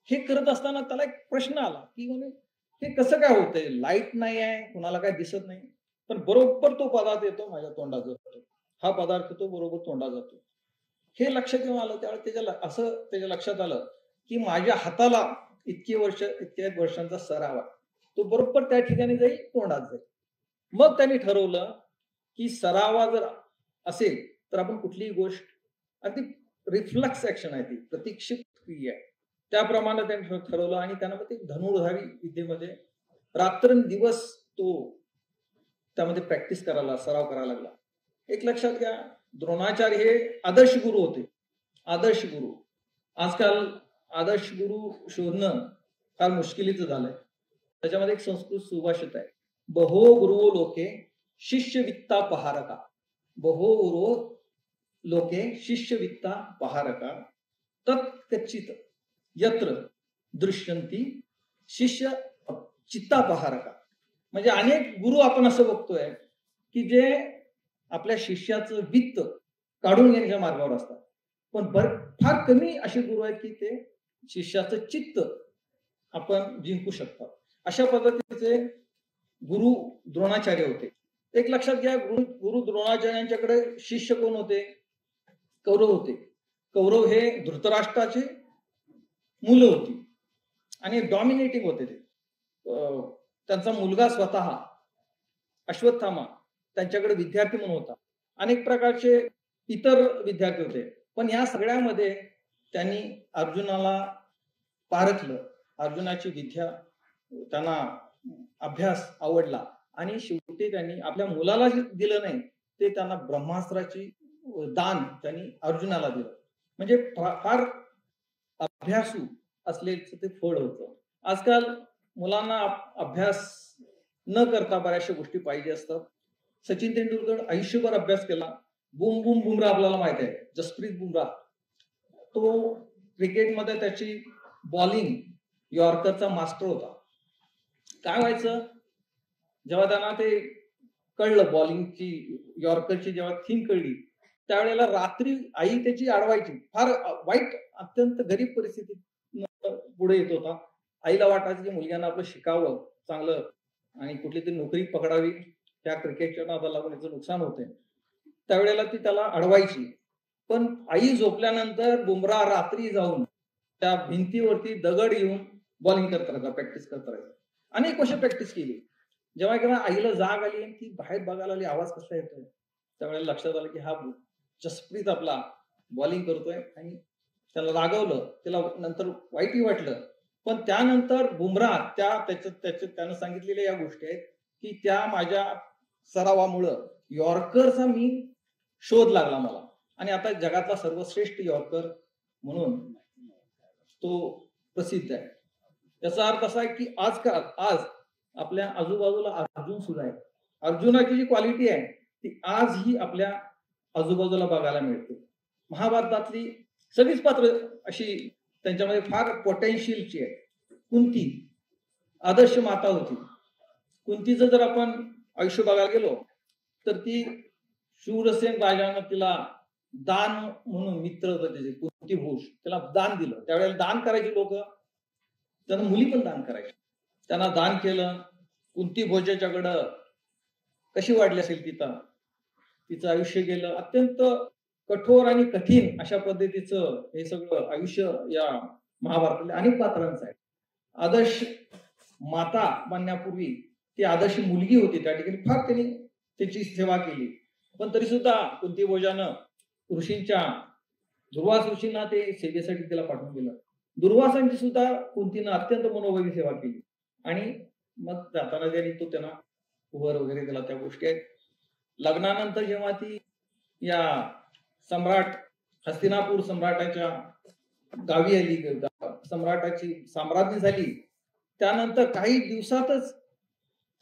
हे करत असताना त्याला एक प्रश्न आला की म्हणे हे कसं काय होतंय? लाईट नाही आहे, कुणाला काय दिसत नाही, पण बरोबर तो पदार्थ येतो माझ्या तोंडात जातो, हा पदार्थ तो बरोबर तोंडात जातो. हे लक्षात येऊन आलं. त्यावेळेस त्याच्या लक्षात आलं की माझ्या हाताला इतक्या वर्षांचा सराव, तो बरोबर त्या ठिकाणी जाईल, तोंडात जाईल. मग त्यांनी ठरवलं की सरावा जर असेल तर आपण कुठलीही गोष्ट, अगदी रिफ्लक्स ऍक्शन आहे ती, प्रतीक्षित क्रिया आहे, त्याप्रमाणे त्यांनी ठरवलं. आणि त्यांना ते धनुर्धारी विद्येमध्ये रात्रंदिवस तो त्यामध्ये प्रॅक्टिस करायला, सराव करायला लागला. एक लक्षात घ्या, द्रोणाचार्य हे आदर्श गुरु होते. आदर्श गुरु, आजकाल आदर्श गुरु शोधणं फार मुश्किलीचं झालंय. त्याच्यामध्ये एक संस्कृत सुभाषित आहे, बहो गुरु लोके शिष्य वित्ता पहारका. बहो गुरु लोके शिष्य वित्ता पहारका तत्कचित यत्र दृश्यंती शिष्य चित्ता पहारका. म्हणजे अनेक गुरु आपण असं बघतोय की जे आपल्या शिष्याचं वित्त काढून घेण्याच्या मार्गावर असतात, पण फार कमी असे गुरु आहेत की ते शिष्याचं चित्त आपण जिंकू शकतात. अशा पद्धतीचे गुरु द्रोणाचार्य होते. एक लक्षात घ्या, गुरु द्रोणाचार्यांच्याकडे शिष्य कोण होते? कौरव होते. कौरव हे धृतराष्ट्राचे मुलं होती आणि डॉमिनेटिंग होते. ते त्यांचा मुलगा स्वतः अश्वत्थामा त्यांच्याकडे विद्यार्थी म्हणून होता. अनेक प्रकारचे इतर विद्यार्थी होते, पण या सगळ्यामध्ये त्यांनी अर्जुनाला पारखलं. अर्जुनाची विद्या, त्यांना अभ्यास आवडला आणि शेवटी त्यांनी आपल्या मुलाला दिलं नाही, ते त्यांना ब्रह्मास्त्राची दान त्यांनी अर्जुनाला दिलं. म्हणजे फार अभ्यासू असलेलं ते फळ होतं. आजकाल मुलांना अभ्यास न करता बऱ्याचशा गोष्टी पाहिजे असतात. सचिन तेंडुलकर आयुष्यभर अभ्यास केला. बुमराह आपल्याला माहित आहे, जसप्रीत बुमराह, तो क्रिकेटमध्ये त्याची बॉलिंग यॉर्करचा मास्टर होता. काय व्हायचं, जेव्हा त्यांना ते कळलं बॉलिंगची, यॉर्करची जेव्हा थीम कळली, त्यावेळेला रात्री आई त्याची अडवायची. फार वाईट, अत्यंत गरीब परिस्थितीत पुढे येत होता. आईला वाटायचं की मुलग्यांना आपलं शिकावं चांगलं आणि कुठली तरी नोकरी पकडावी, त्या क्रिकेटच्या नादाला लागून याचं नुकसान होते. त्यावेळेला ती त्याला अडवायची. पण आई झोपल्यानंतर बुमराह रात्री जाऊन त्या भिंतीवरती दगड येऊन बॉलिंग करत राहायचा, प्रॅक्टिस करत राहायचा. अनेक वर्ष प्रॅक्टिस केली. जेव्हा आईला जाग आली आणि ती बाहेर बघायला आली, आवाज कसा येतोय, त्यावेळेला लक्षात आलं की हा जसप्रीत आपला बॉलिंग करतोय. आणि त्याला रागवलं, त्याला नंतर वाईटही वाटलं. पण त्यानंतर बुमराह त्यानं सांगितलेल्या या गोष्टी आहेत की त्या माझ्या सरावामुळं यॉर्करचा मी शोध लागला मला, आणि आता जगातला सर्वश्रेष्ठ यॉर्कर म्हणून तो प्रसिद्ध आहे. याचा अर्थ असा आहे की आज आपल्या आजूबाजूला अर्जुन सुद्धा आहे. अर्जुनाची जी क्वालिटी आहे ती आजही आपल्या आजूबाजूला बघायला मिळते. महाभारतातली सगळीच पात्र अशी त्यांच्यामध्ये फार पोटेन्शियलची आहे. कुंती आदर्श माता होती. कुंतीचं जर आपण आयुष्य बघायला गेलो तर ती शूरसेन राजानं तिला दान म्हणून मित्र होते त्याचे कुंती घोष त्याला दान दिलं. त्यावेळेला दान करायची लोक त्यांना मुली पण दान करायची. त्यांना दान केलं. कुंती भोजाच्याकडं कशी वाढली असेल तिचं आयुष्य गेलं. अत्यंत कठोर आणि कठीण अशा पद्धतीचं हे सगळं आयुष्य या महाभारतातल्या अनेक पात्रांचं आहे. आदर्श माता बनण्यापूर्वी ती आदर्श मुलगी होती. त्या ठिकाणी फार त्यांनी त्याची सेवा केली. पण तरी सुद्धा कुंती भोजानं ऋषींच्या दुर्वास ऋषींना ते सेवेसाठी तिला पाठवून दिलं. दुर्वासांची सुद्धा कुंतीनं अत्यंत मनोभावी सेवा केली आणि मग जाताना त्यांना वर वगैरे दिला. त्या गोष्टी आहेत. लग्नानंतर जेव्हा ती या सम्राट हस्तिनापूर सम्राटाच्या गावी आली, सम्राटाची साम्राज्ञी झाली, त्यानंतर काही दिवसातच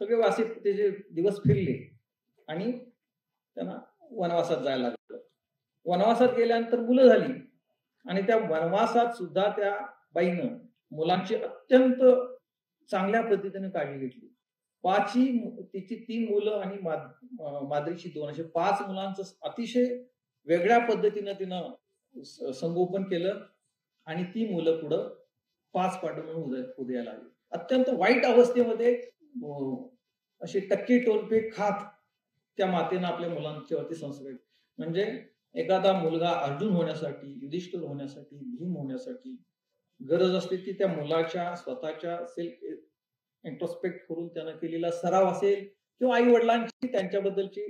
सगळे वासी त्याचे दिवस फिरले आणि त्यांना वनवासात जायला लागलं. वनवासात गेल्यानंतर मुलं झाली आणि त्या वनवासात सुद्धा त्या बाईनं मुलांची अत्यंत चांगल्या पद्धतीने काळजी घेतली. तिची 3 मुलं आणि माद्रीची 2 असे 5 मुलांचं अतिशय वेगळ्या पद्धतीनं तिनं संगोपन केलं आणि ती मुलं पुढं 5 पांडव म्हणून उदयाला आली. अत्यंत वाईट अवस्थेमध्ये असे टक्के टोलपे खात त्या मातेनं आपल्या मुलांच्यावरती संस्कार. म्हणजे एखादा मुलगा अर्जुन होण्यासाठी, युधिष्ठिर होण्यासाठी, भीम होण्यासाठी गरज असते की त्या मुलाच्या स्वतःच्या सेल्फ इंट्रोस्पेक्ट करून त्यानं केलेला सराव असेल किंवा आई वडिलांची त्यांच्याबद्दलची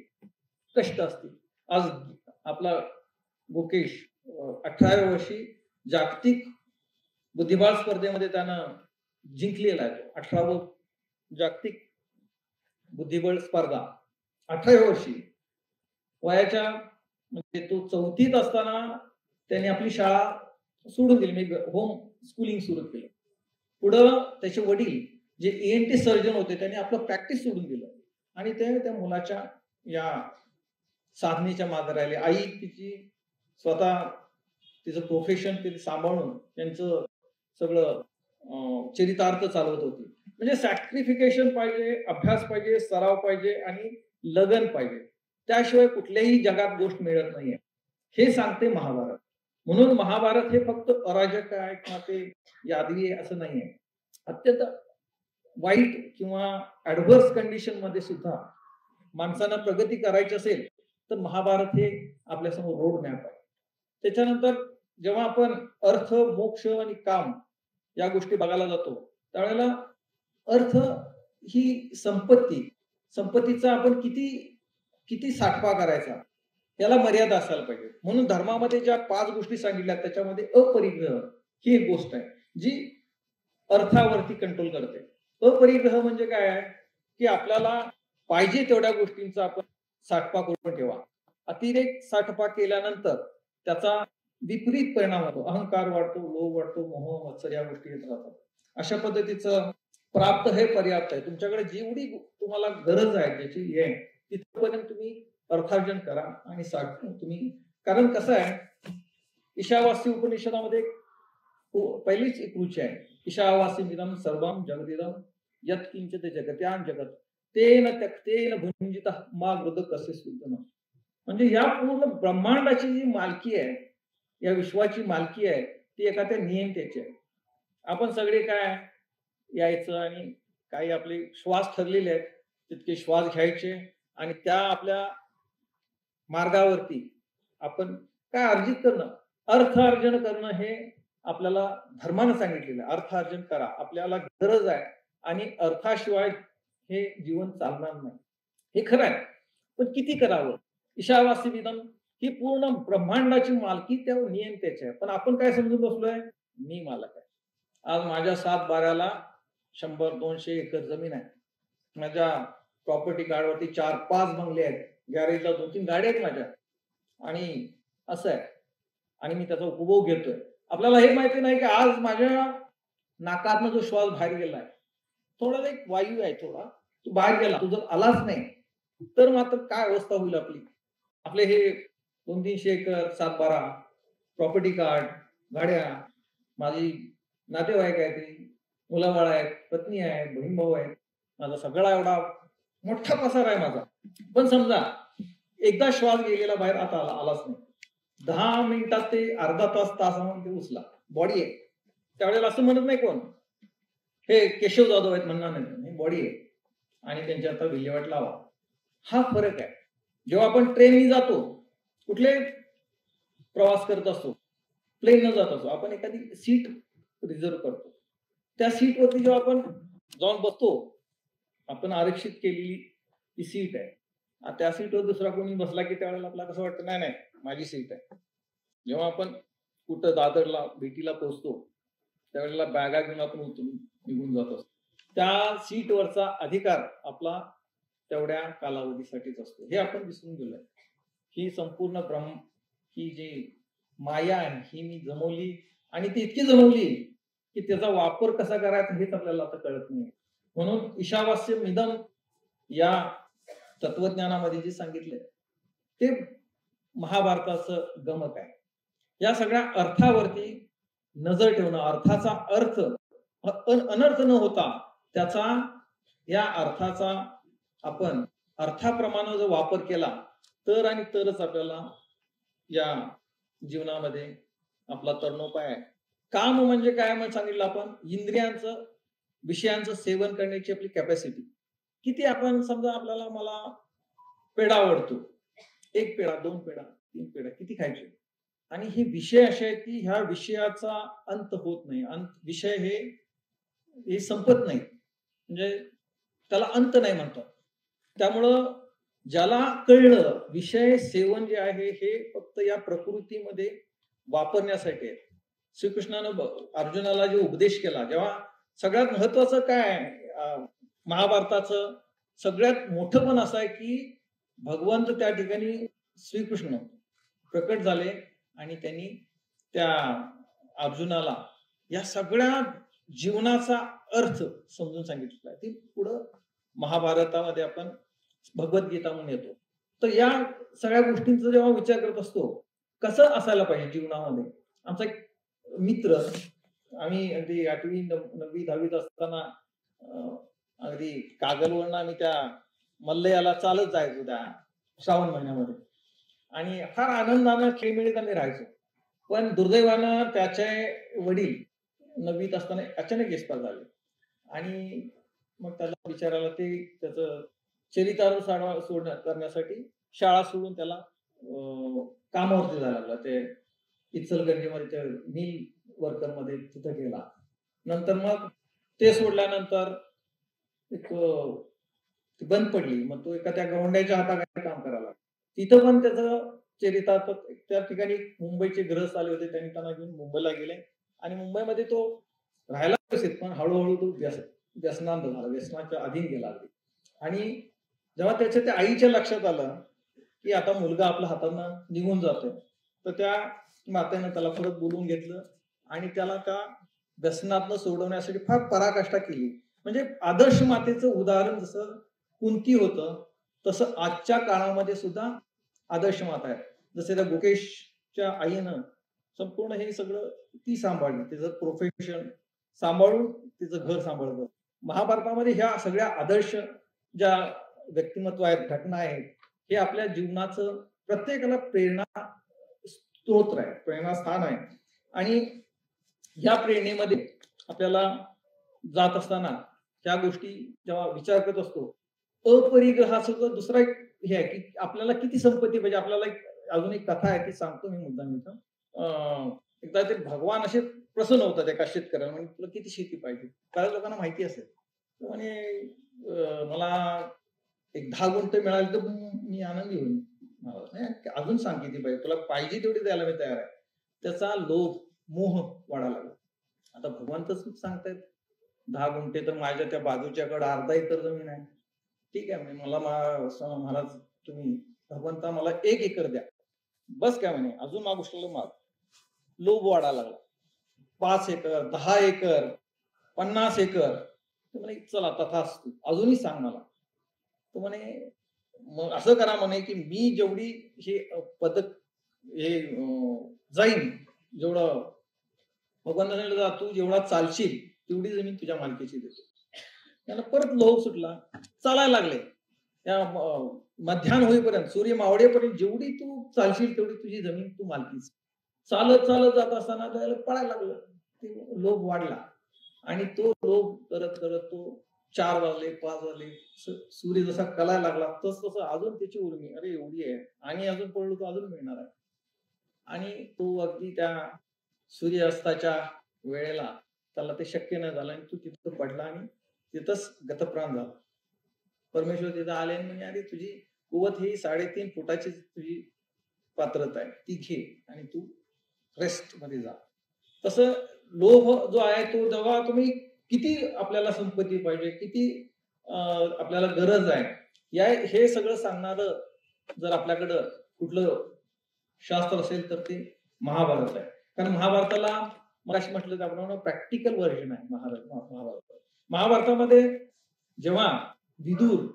कष्ट असतील. आज आपला गुकेश 18व्या वर्षी जागतिक बुद्धिबळ स्पर्धेमध्ये त्यानं जिंकलेला आहे. 18व जागतिक बुद्धिबळ स्पर्धा 18व्या वर्षी वयाच्या म्हणजे तो 4थीत असताना त्याने आपली शाळा सोडून दिली. म्हणजे होम स्कूलिंग सुरू केलं. पुढं त्याचे वडील जे ENT सर्जन होते त्यांनी आपलं प्रॅक्टिस सोडून दिलं आणि ते त्या मुलाच्या या साधनेच्या मागे राहिले. आई तिची स्वतः तिचं प्रोफेशन ते सांभाळून त्यांचं सगळं चरितार्थ चालवत होती. म्हणजे सॅक्रिफिकेशन पाहिजे, अभ्यास पाहिजे, सराव पाहिजे आणि लगन पाहिजे. त्याशिवाय कुठल्याही जगात गोष्ट मिळत नाहीये हे सांगते महाभारत. म्हणून महाभारत हे फक्त अराजक आहे किंवा ते यादवी आहे असं नाहीये. अत्यंत वाईट किंवा ऍडव्हर्स कंडिशन मध्ये सुद्धा माणसांना प्रगती करायची असेल तर महाभारत हे आपल्यासमोर रोड मॅप आहे. त्याच्यानंतर जेव्हा आपण अर्थ, मोक्ष आणि काम या गोष्टी बघायला जातो त्यावेळेला अर्थ ही संपत्तीचा आपण किती साठवा करायचा याला मर्यादा असायला पाहिजे. म्हणून धर्मामध्ये ज्या 5 गोष्टी सांगितल्या त्याच्यामध्ये अपरिग्रह ही एक गोष्ट आहे जी अर्थावरती कंट्रोल करते. अपरिग्रह म्हणजे काय आहे की आपल्याला पाहिजे तेवढ्या गोष्टींचा आपण साठपा करून ठेवा. अतिरेक साठपा केल्यानंतर त्याचा विपरीत परिणाम होतो. अहंकार वाढतो, लोभ वाढतो, मोह मत्सर या गोष्टी येत राहतात. अशा पद्धतीचं प्राप्त हे पर्याप्त आहे. तुमच्याकडे जेवढी तुम्हाला गरज आहे ज्याची आहे तिथपर्यंत तुम्ही अर्थार्जन करा आणि तुम्ही. कारण कसं आहे ईशावासी उपनिषदामध्ये पहिलीच एक रुची आहे. ईशावासीमिदं सर्वं जगदिदं यत्किंचित जगत्यां जगत तेन त्यक्तेन भुंजितः मा गृध कसे सुद्धन. म्हणजे या पूर्ण ब्रह्मांडाची जी मालकी आहे, या विश्वाची मालकी आहे ती एका त्या नियंत्याची आहे. आपण सगळे काय यायचं आणि काही आपले श्वास ठरलेले आहेत तितके श्वास घ्यायचे आणि त्या आपल्या मार्गावरती आपण काय अर्जित करणं, अर्थ अर्जन करणं हे आपल्याला धर्मानं सांगितलेलं आहे. अर्थ अर्जन करा, आपल्याला गरज आहे आणि अर्थाशिवाय हे जीवन चालणार नाही. हे खरं आहे, पण किती करावं. ईशावासीमिदं ही पूर्ण ब्रह्मांडाची मालकी त्या नियंत्याची आहे. पण आपण काय समजून बसलोय, मी मालक आहे. आज माझ्या 7 बाऱ्याला 100-200 एकर जमीन आहे. माझ्या प्रॉपर्टी कार्डवरती 4-5 बंगले आहेत, गॅरेजला 2-3 गाड्या आहेत माझ्या आणि असं आहे आणि मी त्याचा उपभोग घेतोय. आपल्याला हे माहिती नाही की आज माझ्या नाकातनं जो श्वास बाहेर गेलाय, थोडा एक वायू आहे थोडा, तो बाहेर गेला, तो जर आलाच नाही तर मात्र काय अवस्था होईल आपली. आपले हे 200-300 एकर 7-12 प्रॉपर्टी कार्ड, गाड्या, माझी नातेवाईक आहेत, ती मुलं बाळ आहेत, पत्नी आहे, बहीण भाऊ आहेत, माझा सगळा एवढा मोठा पसार आहे माझा. पण समजा एकदा श्वास गेलेला बाहेर आता आलाच नाही, 10 मिनिटात ते अर्धा तास म्हणून ते उचला बॉडी आहे. त्यावेळेला असं म्हणत नाही कोण हे केशव जाधव आहेत म्हणणार नाही, बॉडी आहे आणि त्यांच्या आता विल्हेवाट लावा. हा फरक आहे. जेव्हा आपण ट्रेननी जातो, कुठले प्रवास करत असतो, प्लेन न जात असतो, आपण एखादी सीट रिझर्व करतो. त्या सीटवरती जेव्हा आपण जाऊन बसतो, आपण आरक्षित केलेली ती सीट आहे. त्या सीटवर दुसरा कोणी बसला की त्यावेळेला आपल्याला कसं वाटतं, नाही माझी सीट आहे. जेव्हा आपण कुठं दादरला भेटीला पोहोचतो त्यावेळेला बॅगा घेऊन आपण उतरून निघून जात असतो. त्या सीटवरचा अधिकार आपला तेवढ्या कालावधीसाठीच असतो. हे आपण विसरून गेलोय. ही संपूर्ण ब्रह्म ही जी माया आहे ही मी जमवली आणि ती इतकी जमवली की त्याचा वापर कसा करायचा हेच आपल्याला आता कळत नाही. म्हणून ईशावास्य मिदम या तत्वज्ञानामध्ये जे सांगितलंय ते महाभारताचं गमक आहे. या सगळ्या अर्थावरती नजर ठेवणं, अर्थाचा अर्थ अनर्थ न होता त्याचा या अर्थाचा आपण अर्थाप्रमाणे जर वापर केला तर आणि तरच आपल्याला या जीवनामध्ये आपला तरणोपाय आहे. काम म्हणजे काय म्हणून सांगितलं आपण, इंद्रियांचं विषयांचं सेवन करण्याची आपली कॅपॅसिटी किती. आपण समजा आपल्याला मला पेढा आवडतो, 1 पेढा 2 पेढा 3 पेढा किती खायचे, आणि हे विषय असे आहेत की ह्या विषयाचा अंत होत नाही. विषय हे संपत नाही, म्हणजे त्याला अंत नाही म्हणतात. त्यामुळं ज्याला कळलं विषय सेवन जे आहे हे फक्त या प्रकृतीमध्ये वापरण्यासाठी आहे. श्रीकृष्णानं अर्जुनाला जे उपदेश केला, जेव्हा सगळ्यात महत्वाचं काय महाभारताचं सगळ्यात मोठं पण असं आहे की भगवंत त्या ठिकाणी श्रीकृष्ण प्रकट झाले आणि त्यांनी त्या अर्जुनाला या सगळ्या जीवनाचा अर्थ समजून सांगितलेला आहे. ती पुढं महाभारतामध्ये आपण भगवद्गीता म्हणून येतो. तर या सगळ्या गोष्टींचा जेव्हा विचार करत असतो कसं असायला पाहिजे जीवनामध्ये. आमचा एक मित्र, आम्ही अगदी 8वी 9वी 10वीत असताना अगदी कागलवरनं आम्ही त्या मल्लयाला चालत जायचो त्या श्रावण महिन्यामध्ये आणि फार आनंदानं खेळमेळीत आम्ही राहायचो. पण दुर्दैवानं त्याचे वडील 9वीत असताना अचानक एक्सपायर झाले आणि मग त्याला विचारायला ते त्याचं चरितार्थ करण्यासाठी शाळा सोडून त्याला कामावरती जायला लागला. ते इचलकरंजीमध्ये ते मिल वर्कर मध्ये तिथं गेला. नंतर मग ते सोडल्यानंतर एक बंद पडली. मग तो एका त्या गवंड्याच्या हाताखाली काम करायला. तिथं पण त्याचं चरितार्थ, त्या ठिकाणी मुंबईचे ग्रहस्थ आले होते, त्यांनी त्यांना घेऊन मुंबईला गेले आणि मुंबईमध्ये तो राहायला व्यवस्थित, पण हळूहळू तो व्यसनांत झाला, व्यसनाच्या अधीन गेला. आणि जेव्हा त्याच्या त्या आईच्या लक्षात आलं की आता मुलगा आपल्या हातानं निघून जातोय, तर त्या मातेनं त्याला परत बोलवून घेतलं आणि त्याला त्या व्यसनातनं सोडवण्यासाठी फार पराकाष्ठा केली. म्हणजे आदर्श मातेचं उदाहरण जसं कुंती होतं तसं आजच्या काळामध्ये सुद्धा आदर्श माता आहे. जसे त्या गुकेशच्या आईनं संपूर्ण हे सगळं ती सांभाळली, तिचं प्रोफेशन सांभाळून तिचं घर सांभाळलं. महाभारतामध्ये ह्या सगळ्या आदर्श ज्या व्यक्तिमत्व आहेत, घटना आहेत, हे आपल्या जीवनाचं प्रत्येकाला प्रेरणा स्तोत्र आहे, प्रेरणास्थान आहे. आणि या प्रेरणेमध्ये आपल्याला जात असताना त्या गोष्टी जेव्हा विचार करत असतो, अपरिग्रहाचं दुसरा एक हे आहे की आपल्याला किती संपत्ती पाहिजे. आपल्याला अजून एक कथा आहे ती सांगतो मी मुद्दाम इथं. एकदा ते भगवान असे प्रसन्न होतात एका शेतकऱ्याला, म्हणजे तुला किती शेती पाहिजे. काही लोकांना माहिती असेल, म्हणे मला एक 10 गुंठ मिळाले तर मी आनंदी होईल. अजून सांग किती पाहिजे, तुला पाहिजे तेवढी द्यायला मी तयार आहे. त्याचा लोभ मोह वाढायला लागला. आता भगवान तर सांगतायत 10 गुंठे, तर माझ्या त्या बाजूच्याकडे अर्धा एकर जमीन आहे. ठीक आहे म्हणे, मला महाराज तुम्ही भगवंता मला 1 एकर द्या बस काय म्हणे, अजून मागू शकलो माग. लोभ वाढायला लागला. 5 एकर 10 एकर 50 एकर. तो म्हणे चला तथास्तु, अजूनही सांग मला. तो म्हणे मग असं करा म्हणे की मी जेवढी हे पदक हे जाईन, जेवढं भगवंताने जा तू जेवढा चालशील तेवढी जमीन तुझ्या मालकीची देतो. त्याला परत लोभ सुटला, चालायला लागले. त्या मध्यान होईपर्यंत, सूर्य मावळेपर्यंत जेवढी तू चालशील तेवढी तुझी जमीन तू मालकीच. चालत चालत जात असताना त्याला पळायला लागलं. ते लोभ वाढला आणि तो लोभ करत करत तो 4 वाजले 5 वाजले, सूर्य जसा कलायला लागला तस तसं अजून त्याची उर्मी, अरे एवढी आहे आणि अजून पडलो तर अजून मिळणार आहे. आणि तो अगदी त्या सूर्यास्ताच्या वेळेला त्याला ते शक्य नाही झालं आणि तो तिथं पडला आणि तिथंच गतप्राण झाला. परमेश्वर तिथं आले आणि म्हणजे अरे तुझी कुवत ही 3.5 फुटाची तुझी पात्रता आहे, ती घे आणि तू रेस्ट मध्ये जा. तसं लोभ जो आहे तो जेव्हा तुम्ही किती आपल्याला संपत्ती पाहिजे, किती आपल्याला गरज आहे, या हे सगळं सांगणारं जर आपल्याकडं कुठलं शास्त्र असेल तर ते महाभारत आहे. कारण महाभारताला मगाशी म्हटलं त्याप्रमाणे प्रॅक्टिकल व्हर्जन आहे महाभारत. महाभारतामध्ये जेव्हा विदुर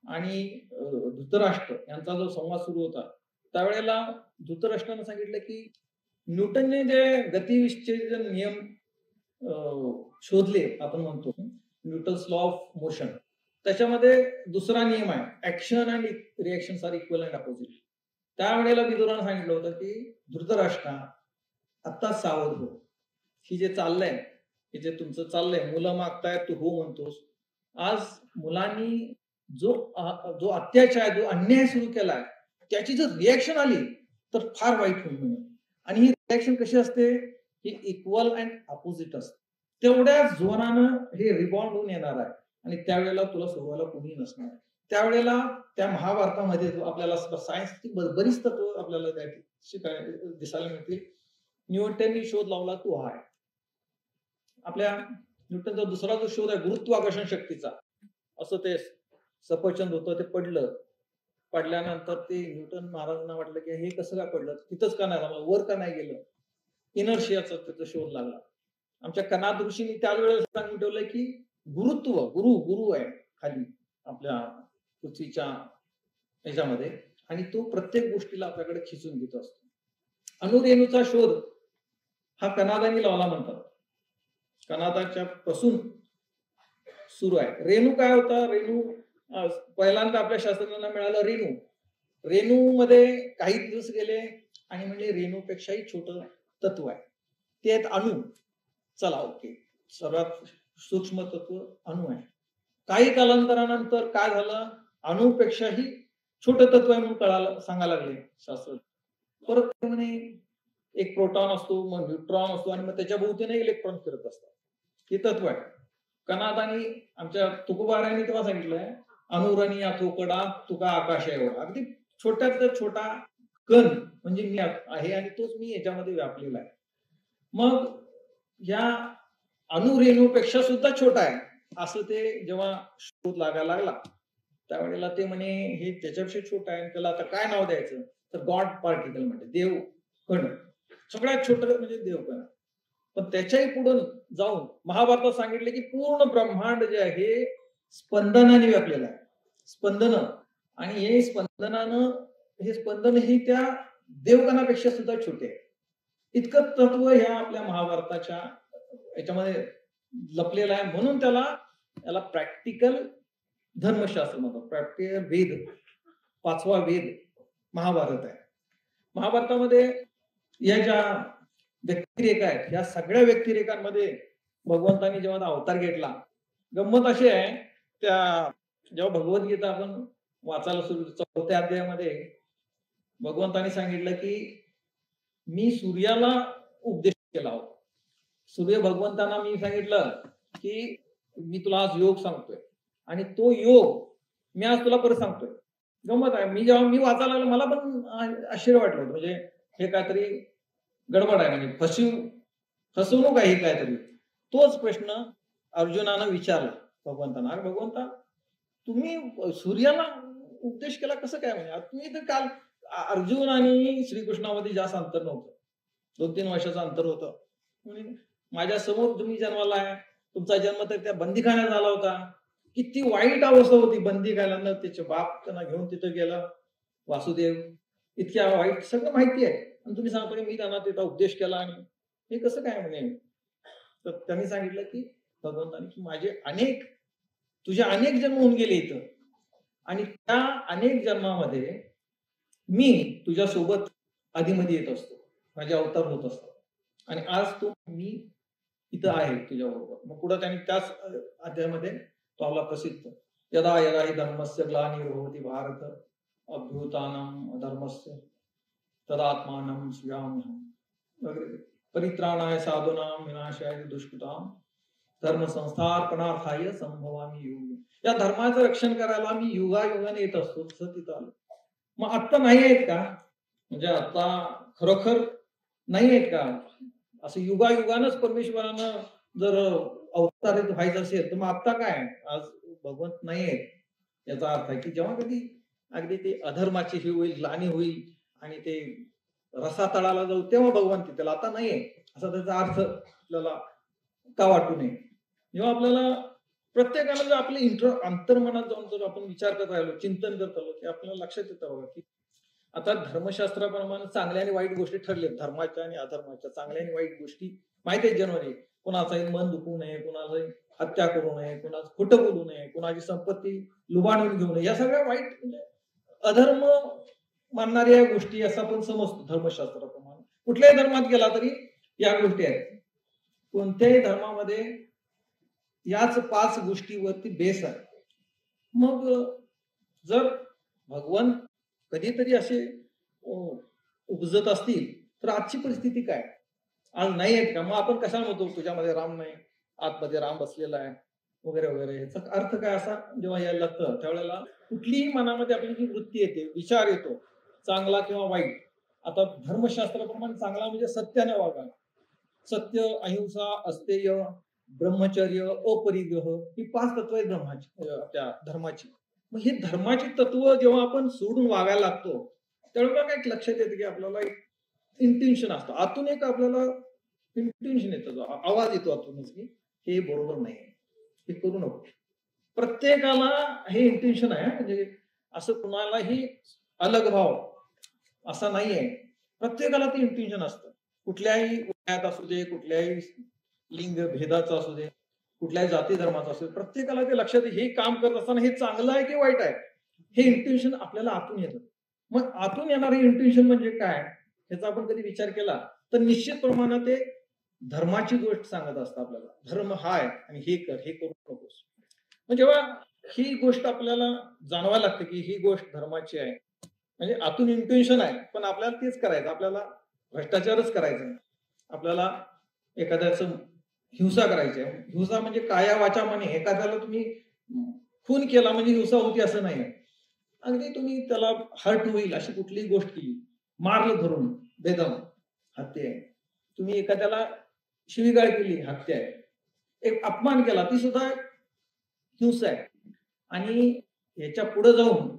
आणि धृतराष्ट्र यांचा जो संवाद सुरू होता त्यावेळेला धृतराष्ट्रानं सांगितलं की न्यूटनने जे गतीविषयीचे नियम शोधले, आपण म्हणतो न्यूटन्स लॉ ऑफ मोशन, त्याच्यामध्ये दुसरा नियम आहे action and reaction are equal and opposite. त्यावेळेला विदुरानं सांगितलं होतं की धृतराष्ट्रा आता सावध हो, ही जे चाललंय, हे जे तुमचं चाललंय, मुलं मागतायत तू हो म्हणतोस, आज मुलांनी जो अत्याचार, जो अन्याय सुरू केलाय त्याची जर रिएक्शन आली तर फार वाईट होईल. आणि ही रिएक्शन कशी असते, ही इक्वल अँड अपोजिट असते. तेवढ्या जोरानं हे रिबाउंड होऊन येणार आहे आणि त्यावेळेला तुला सोडवायला कोणी नसणार. त्यावेळेला त्या महाभारतामध्ये आपल्याला सायन्सची बरीच तत्व आपल्याला त्या शिकायला दिसायला मिळतील. न्यूटननी शोध लावला तो हा आहे. आपल्या न्यूटनचा दुसरा जो शोध आहे गुरुत्वाकर्षण शक्तीचा, असं ते सफरचंद होतं, ते पडल्यानंतर ते न्यूटन महाराजांना वाटलं की हे कसं काय पडलं, तिथंच का नाही राहिलं, वर का नाही गेलं, इनर्शियाचा त्याचा शोध लागला. आमच्या कनाद ऋषींनी त्यावेळेस सांगून ठेवलंय की गुरु आहे खाली आपल्या पृथ्वीच्या ह्याच्यामध्ये, आणि तो प्रत्येक गोष्टीला आपल्याकडे खिचून घेत असतो. अणुरेणूचा शोध हा कनादांनी लावला म्हणतात. कनादाच्या पासून सुरू आहे. रेणू काय होता, रेणू पहिल्यांदा आपल्या शास्त्रज्ञांना मिळालं रेणू. रेणू मध्ये काही दिवस गेले आणि म्हणजे रेणूपेक्षाही छोटं तत्व आहे, ते आहेत अणु. चला ओके, सर्वात सूक्ष्म तत्व अणु आहे. काही कालांतरानंतर काय झालं, अणुपेक्षाही छोटं तत्व आहे म्हणून सांगायला लागले शास्त्र. परत म्हणे एक प्रोटॉन असतो, मग न्यूट्रॉन असतो आणि मग त्याच्या भोवतीने इलेक्ट्रॉन फिरत असतात. हे तत्व आहे. कनादांनी आमच्या तुकोबारांनी तेव्हा सांगितलंय अनुरणी थोकडा तुका आकाश एवढा. अगदी छोट्यात छोटा कण म्हणजे मी आहे आणि तोच मी याच्यामध्ये व्यापलेला आहे. मग या अणुरेणूपेक्षा सुद्धा छोटा आहे असं ते जेव्हा शोध लागायला लागला त्यावेळेला ते म्हणे हे त्याच्यापेक्षा छोटा आहे, त्याला आता काय नाव द्यायचं, तर गॉड पार्टिकल म्हणजे देव कण. सगळ्यात छोट म्हणजे देव कण. पण त्याच्याही पुढे जाऊन महाभारतात सांगितले की पूर्ण ब्रह्मांड जे आहे स्पंदनाने व्यापलेलं आहे. स्पंदन, आणि हे स्पंदन ही त्या देवकणापेक्षा सुद्धा छोटे आहे. इतकं तत्व ह्या आपल्या महाभारताच्या याच्यामध्ये लपलेलं आहे. म्हणून त्याला प्रॅक्टिकल धर्मशास्त्र म्हणतात, प्रॅक्टिकल वेद, 5वा वेद महाभारत आहे. महाभारतामध्ये या ज्या व्यक्तिरेखा आहेत, या सगळ्या व्यक्तिरेखांमध्ये भगवंतांनी जेव्हा अवतार घेतला, गंमत अशी आहे, त्या जेव्हा भगवद्गीता आपण वाचायला सुरू 4थ्या अध्यायामध्ये भगवंतांनी सांगितलं की मी सूर्याला उपदेश केला होता. सूर्य भगवंतांना मी सांगितलं की मी तुला आज योग सांगतोय आणि तो योग मी आज तुला परत सांगतोय. गंमत आहे, जेव्हा मी वाचायला लागलो मला पण आश्चर्य वाटलं होतं, म्हणजे हे काहीतरी गडबड आहे, म्हणजे फसवणूक आहे ही काहीतरी. तोच प्रश्न अर्जुनानं विचारला भगवंतांना, अरे भगवंता तुम्ही सूर्याला उपदेश केला कसं काय, म्हणजे तुम्ही तर काल अर्जुन आणि श्रीकृष्णामध्ये जास्त अंतर नव्हतं, 2-3 वर्षाचं अंतर होतं. माझ्या समोर तुम्ही जन्माला आहे, तुमचा जन्म तर त्या बंदीखान्यात झाला होता. किती वाईट अवस्था होती बंदीखान्यानं. त्याचे बाप त्यांना घेऊन तिथं गेला, वासुदेव. इतक्या वाईट सगळं माहिती आहे, आणि तुम्ही सांगता की मी त्यांना तिथं उपदेश केला, आणि हे कसं काय म्हणे. तर त्यांनी सांगितलं की भगवंताने की तुझे अनेक जन्म होऊन गेले इथं, आणि त्या अनेक जन्मामध्ये मी तुझ्या सोबत आधीमध्ये येत असतो, माझे अवतार होत असतात, आणि आज मी इथं आहे तुझ्या बरोबर. मग पुढे त्यांनी त्याच अध्यायामध्ये तो आपला प्रसिद्ध यदा यदा हि धर्मस्य ग्लानिर्भवति भारत अभ्युत्थानम् अधर्मस्य तदात्मानं सृजाम्यहम् वगैरे. परित्राणाय साधूनां विनाशाय दुष्कृतां धर्म संस्थापनार्थाय संभवामी युगे. या धर्माचं रक्षण करायला मी युगायुगाने येत असतो, तसं तिथं आलं. मग आत्ता नाही आहेत का, म्हणजे आता खरोखर नाही आहेत का, असं युगायुगानच परमेश्वरानं जर अवतारित व्हायचं असेल तर मग आत्ता काय, आज भगवंत नाही आहेत. याचा अर्थ आहे की जेव्हा कधी अगदी ते अधर्माची ही होईल, ग्लानी होईल, आणि ते रसातळाला जाऊ, तेव्हा भगवंत तिथला, आता नाहीये, असा त्याचा अर्थ आपल्याला का वाटू नये. जेव्हा आपल्याला प्रत्येकाला जर आपल्या अंतर्मनात जाऊन जर आपण विचार करत राहिलो, चिंतन करत राहिलो, की आपल्याला लक्षात येतं बघा की आता धर्मशास्त्राप्रमाणे चांगल्या आणि वाईट गोष्टी ठरल्यात, धर्माच्या आणि अधर्माच्या, चांगल्या आणि वाईट गोष्टी माहिती आहेत जनवरी. कुणाचाही मन दुखवू नये, कुणालाही हत्या करू नये, कुणाचं खोटं बोलू नये, कुणाची संपत्ती लुबाडून घेऊ नये, या सगळ्या वाईट म्हणजे अधर्म मानणाऱ्या गोष्टी असं आपण समजतो धर्मशास्त्राप्रमाणे. कुठल्याही धर्मात गेला तरी या गोष्टी आहेत. कोणत्याही धर्मामध्ये याच 5 गोष्टीवरती बेस आहे. मग जर भगवान कधीतरी असे उपजत असतील तर आजची परिस्थिती काय, आज नाही आहेत का. मग आपण कशा म्हणतो तुझ्यामध्ये राम नाही, आतमध्ये राम बसलेला आहे वगैरे वगैरे. याचा अर्थ काय असा जेव्हा यायला लागतं त्यावेळेला कुठलीही मनामध्ये आपली जी वृत्ती येते, विचार येतो, चांगला किंवा वाईट. आता धर्मशास्त्राप्रमाणे चांगला म्हणजे सत्याने वागा, सत्य, अहिंसा, अस्तेय, ब्रह्मचर्य, अपरिग्रह, ही 5 तत्व आहेत त्या धर्माची. मग ही धर्माची तत्व जेव्हा आपण सोडून वागायला लागतो त्यावेळेला काय लक्षात येतं की आपल्याला एक इंटेन्शन असतं, आतून एक आपल्याला इंटेन्शन येतं, आवाज येतो आतूनच की हे बरोबर नाही, हे करू नको. प्रत्येकाला हे इंटेन्शन आहे, म्हणजे असं कुणालाही अलग भाव असा नाहीये, प्रत्येकाला ते इंटेन्शन असतं. कुठल्याही वयात असू दे, कुठल्याही लिंग भेदाचं असू दे, कुठल्याही जाती धर्माचं असू दे, प्रत्येकाला ते लक्षात हे काम करत असताना हे चांगलं आहे की वाईट आहे, हे इंटेन्शन आपल्याला आतून येतं. मग आतून येणारे इंटेन्शन म्हणजे काय, ह्याचा आपण कधी विचार केला तर निश्चित प्रमाणात ते धर्माची गोष्ट सांगत असतं आपल्याला. धर्म हा आहे आणि हे कर, हे करू नकोस. मग जेव्हा ही गोष्ट आपल्याला जाणवायला लागते की ही गोष्ट धर्माची आहे, म्हणजे आतून इंटेन्शन आहे, पण आपल्याला तेच करायचं, आपल्याला भ्रष्टाचारच करायचा आहे, आपल्याला एखाद्याचं हिंसा करायची आहे. हिंसा म्हणजे काया वाचा म्हणे, एखाद्याला तुम्ही खून केला म्हणजे हिंसा होती असं नाही. अगदी तुम्ही त्याला हर्ट होईल अशी कुठलीही गोष्ट केली, मारलं धरून बेदम, हत्या आहे. तुम्ही एखाद्याला शिवीगाळ केली, हत्या आहे. एक अपमान केला, ती सुद्धा हिंसा आहे. आणि याच्या पुढे जाऊन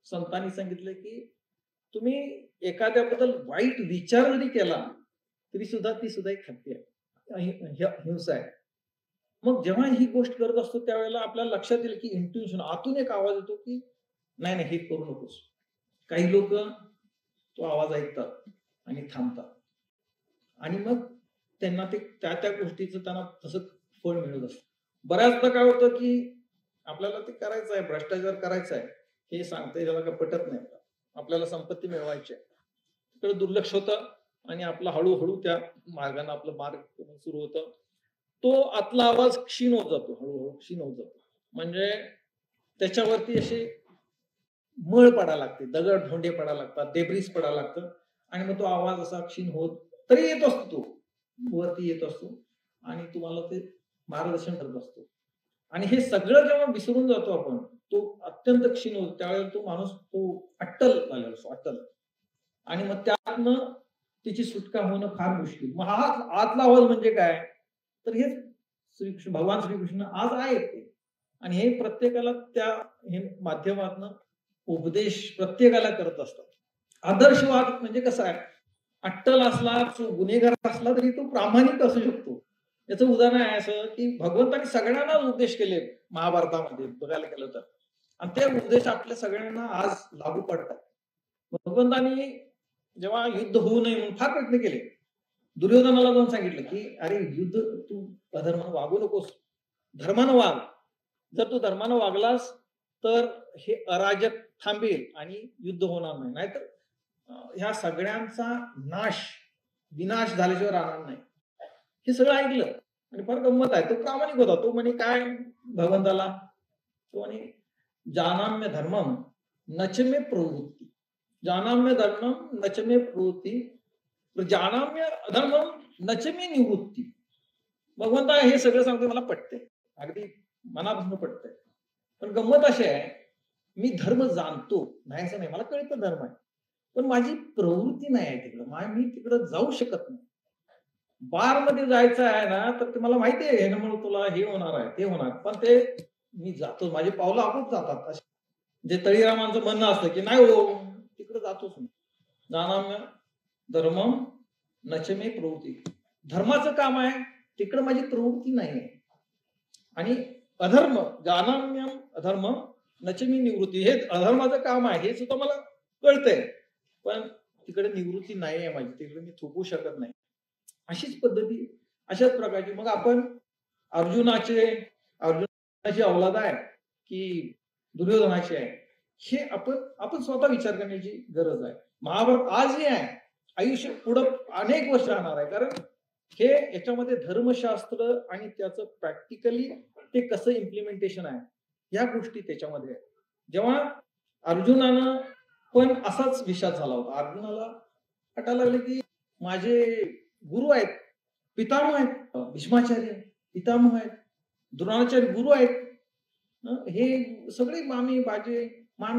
संतांनी सांगितलं की तुम्ही एखाद्याबद्दल वाईट विचार जरी केला तरी सुद्धा ती सुद्धा एक हत्या आहे, हिंसा आहे. मग जेव्हा ही गोष्ट करत असतो त्यावेळेला आपल्याला लक्षात येईल की इंट्युशन, आतून एक आवाज येतो की नाही नाही हे करू नकोस. काही लोक तो आवाज ऐकतात आणि थांबतात, आणि मग त्यांना ते त्या गोष्टीचं त्यांना तसं फळ मिळत असतं. बऱ्याचदा काय होतं की आपल्याला ते करायचं आहे, भ्रष्टाचार करायचा आहे, हे सांगते त्याला काय पटत नाही, आपल्याला संपत्ती मिळवायची आहे, तिकडे दुर्लक्ष होतं आणि आपला हळूहळू त्या मार्गाने आपलं मार्ग सुरू होतं. तो आतला आवाज क्षीण होत जातो, हळूहळू क्षीण होत जातो. म्हणजे त्याच्यावरती असे मळ पडायला लागते, दगड धोंडे पडायला लागतात, डेब्रिस पडायला लागतं, आणि मग तो आवाज असा क्षीण होत तरी येत असतो, तो वरती येत असतो आणि तुम्हाला ते मार्गदर्शन करत असतो. आणि हे सगळं जेव्हा विसरून जातो आपण, तो अत्यंत क्षीण होतो, त्यावेळेला तो माणूस तो अट्टल झालेला असतो, अट्टल. आणि मग त्यातनं त्याची सुटका होणं फार मुश्किल. मग हा आतला आवाज म्हणजे काय, तर हे श्रीकृष्ण, भगवान श्रीकृष्ण आज आहेत ते, आणि हे प्रत्येकाला त्या हे माध्यमातनं उपदेश प्रत्येकाला करत असतात. आदर्शवाद म्हणजे कसं आहे, अट्टल असला, गुन्हेगार असला तरी तो प्रामाणिक असू शकतो, याचं उदाहरण आहे असं की भगवंतांनी सगळ्यांना उपदेश केले महाभारतामध्ये बघायला गेलं तर, आणि ते उपदेश आपल्या सगळ्यांना आज लागू पडतात. भगवंतांनी जेव्हा युद्ध होऊ नये म्हणून फार प्रयत्न केले. दुर्योधनाला जाऊन सांगितलं की अरे युद्ध तू अधर्मानं वागू नकोस, धर्मानं वाग. जर तू धर्मानं वागलास तर हे अराजक थांबेल आणि युद्ध होणार नाही, नाहीतर ह्या सगळ्यांचा विनाश झाल्याशिवाय राहणार नाही. हे सगळं ऐकलं आणि फार गंमत आहे, तो प्रामाणिक होता. तो म्हणे काय भगवंताला, तो म्हणे जानाम्य धर्मम नचमे प्रवृत्ती, जानाम्य धर्मम नचमे प्रवृत्ती, जानाम्य अधर्मम नचमे निवृत्ती. भगवंता हे सगळं सांगतो, मला पटते, अगदी मनापासून पटतंय. पण गंमत अशी आहे, मी धर्म जाणतो नाही असं नाही, मला कळतं धर्म आहे, पण माझी प्रवृत्ती नाही आहे तिकडं, मी तिकडं जाऊ शकत नाही. बार मध्ये जायचं आहे ना, तर ते मला माहिती आहे ह्याच्यामुळे तुला हे होणार आहे ते होणार, पण ते मी जातो, माझे पावलं आपोआप जातात. जे तळीरामांचं म्हणणं असतं की नाही हो तिकडे जातोच मी. जानाम्य धर्मम नचमे प्रवृत्ती, धर्माचं काम आहे तिकडे माझी प्रवृत्ती नाही आहे. आणि अधर्म जानाम्यम अधर्म नचमी निवृत्ती, हे अधर्माचं काम आहे हे सुद्धा मला कळतंय, पण तिकडे निवृत्ती नाही आहे माझी, तिकडे मी थोपू शकत नाही. अशीच पद्धती, अशाच प्रकारची. मग आपण अर्जुनाची अवलाद आहे की दुर्योधनाची आहे, हे आपण स्वतः विचार करण्याची गरज आहे. महाभारत आजही आहे, आयुष्य पुढं अनेक वर्ष राहणार आहे, कारण हे याच्यामध्ये धर्मशास्त्र आणि त्याचं प्रॅक्टिकली ते कसं इम्प्लिमेंटेशन आहे या गोष्टी त्याच्यामध्ये आहे. जेव्हा अर्जुनानं पण असाच विषाद झाला होता, अर्जुनाला वाटायला लागलं की माझे गुरु आहेत, पितामह आहेत, भीष्माचार्य पितामह आहेत, द्रोणाचार्य गुरु आहेत, हे सगळे मामी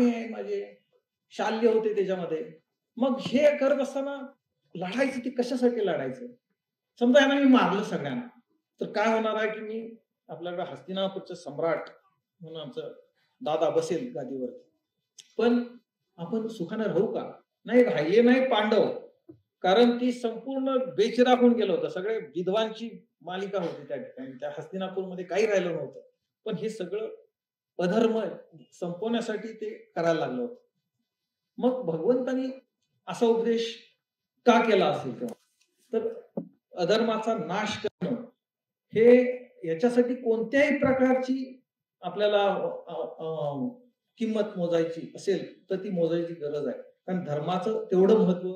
आहेत माझे, शाल्य होते त्याच्यामध्ये. मग हे करत असताना लढायचं ते कशासाठी लढायचं? समजा यांना मी मारलं सगळ्यांना, तर काय होणार आहे की मी आपल्याकडे हस्तिनापूरचं सम्राट म्हणून आमचं दादा बसेल गादीवरती, पण आपण सुखाने राहू का? नाही, राहिले नाही पांडव, कारण ती संपूर्ण बेचिराख होऊन गेलं होतं, सगळे विधवांची मालिका होती त्या ठिकाणी, त्या हस्तिनापूरमध्ये काही राहिलं नव्हतं. पण हे सगळं अधर्म संपवण्यासाठी ते करायला लागलं होतं. मग भगवंतांनी असा उपदेश का केला असेल तेव्हा? तर अधर्माचा नाश करणं हे याच्यासाठी कोणत्याही प्रकारची आपल्याला किंमत मोजायची असेल तर ती मोजायची गरज आहे, कारण धर्माचं तेवढं महत्व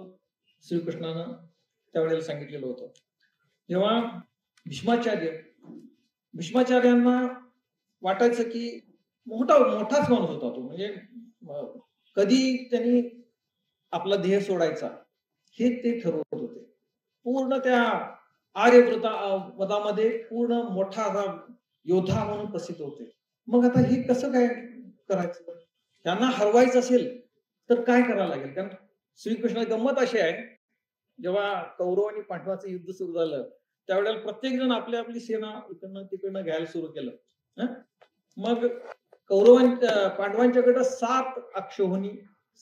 श्रीकृष्णानं त्यावेळेला सांगितलेलं होतं. जेव्हा भीष्माचार्यांना वाटायचं की मोठाच माणूस होता तो, म्हणजे कधी त्यांनी आपला देह सोडायचा हे ते ठरवत होते. पूर्ण त्या आर्यवृतामध्ये पूर्ण मोठा योद्धा म्हणून प्रसिद्ध होते. मग आता हे कसं काय करायचं? त्यांना हरवायचं असेल तर काय करावं लागेल? कारण श्रीकृष्ण गंमत अशी आहे, जेव्हा कौरव आणि पांडवाचं युद्ध सुरू झालं त्यावेळेला प्रत्येक जण आपली सेना इकडनं तिकडनं घ्यायला सुरू केलं. मग पांडवांच्याकडे 7 अक्षोहिणी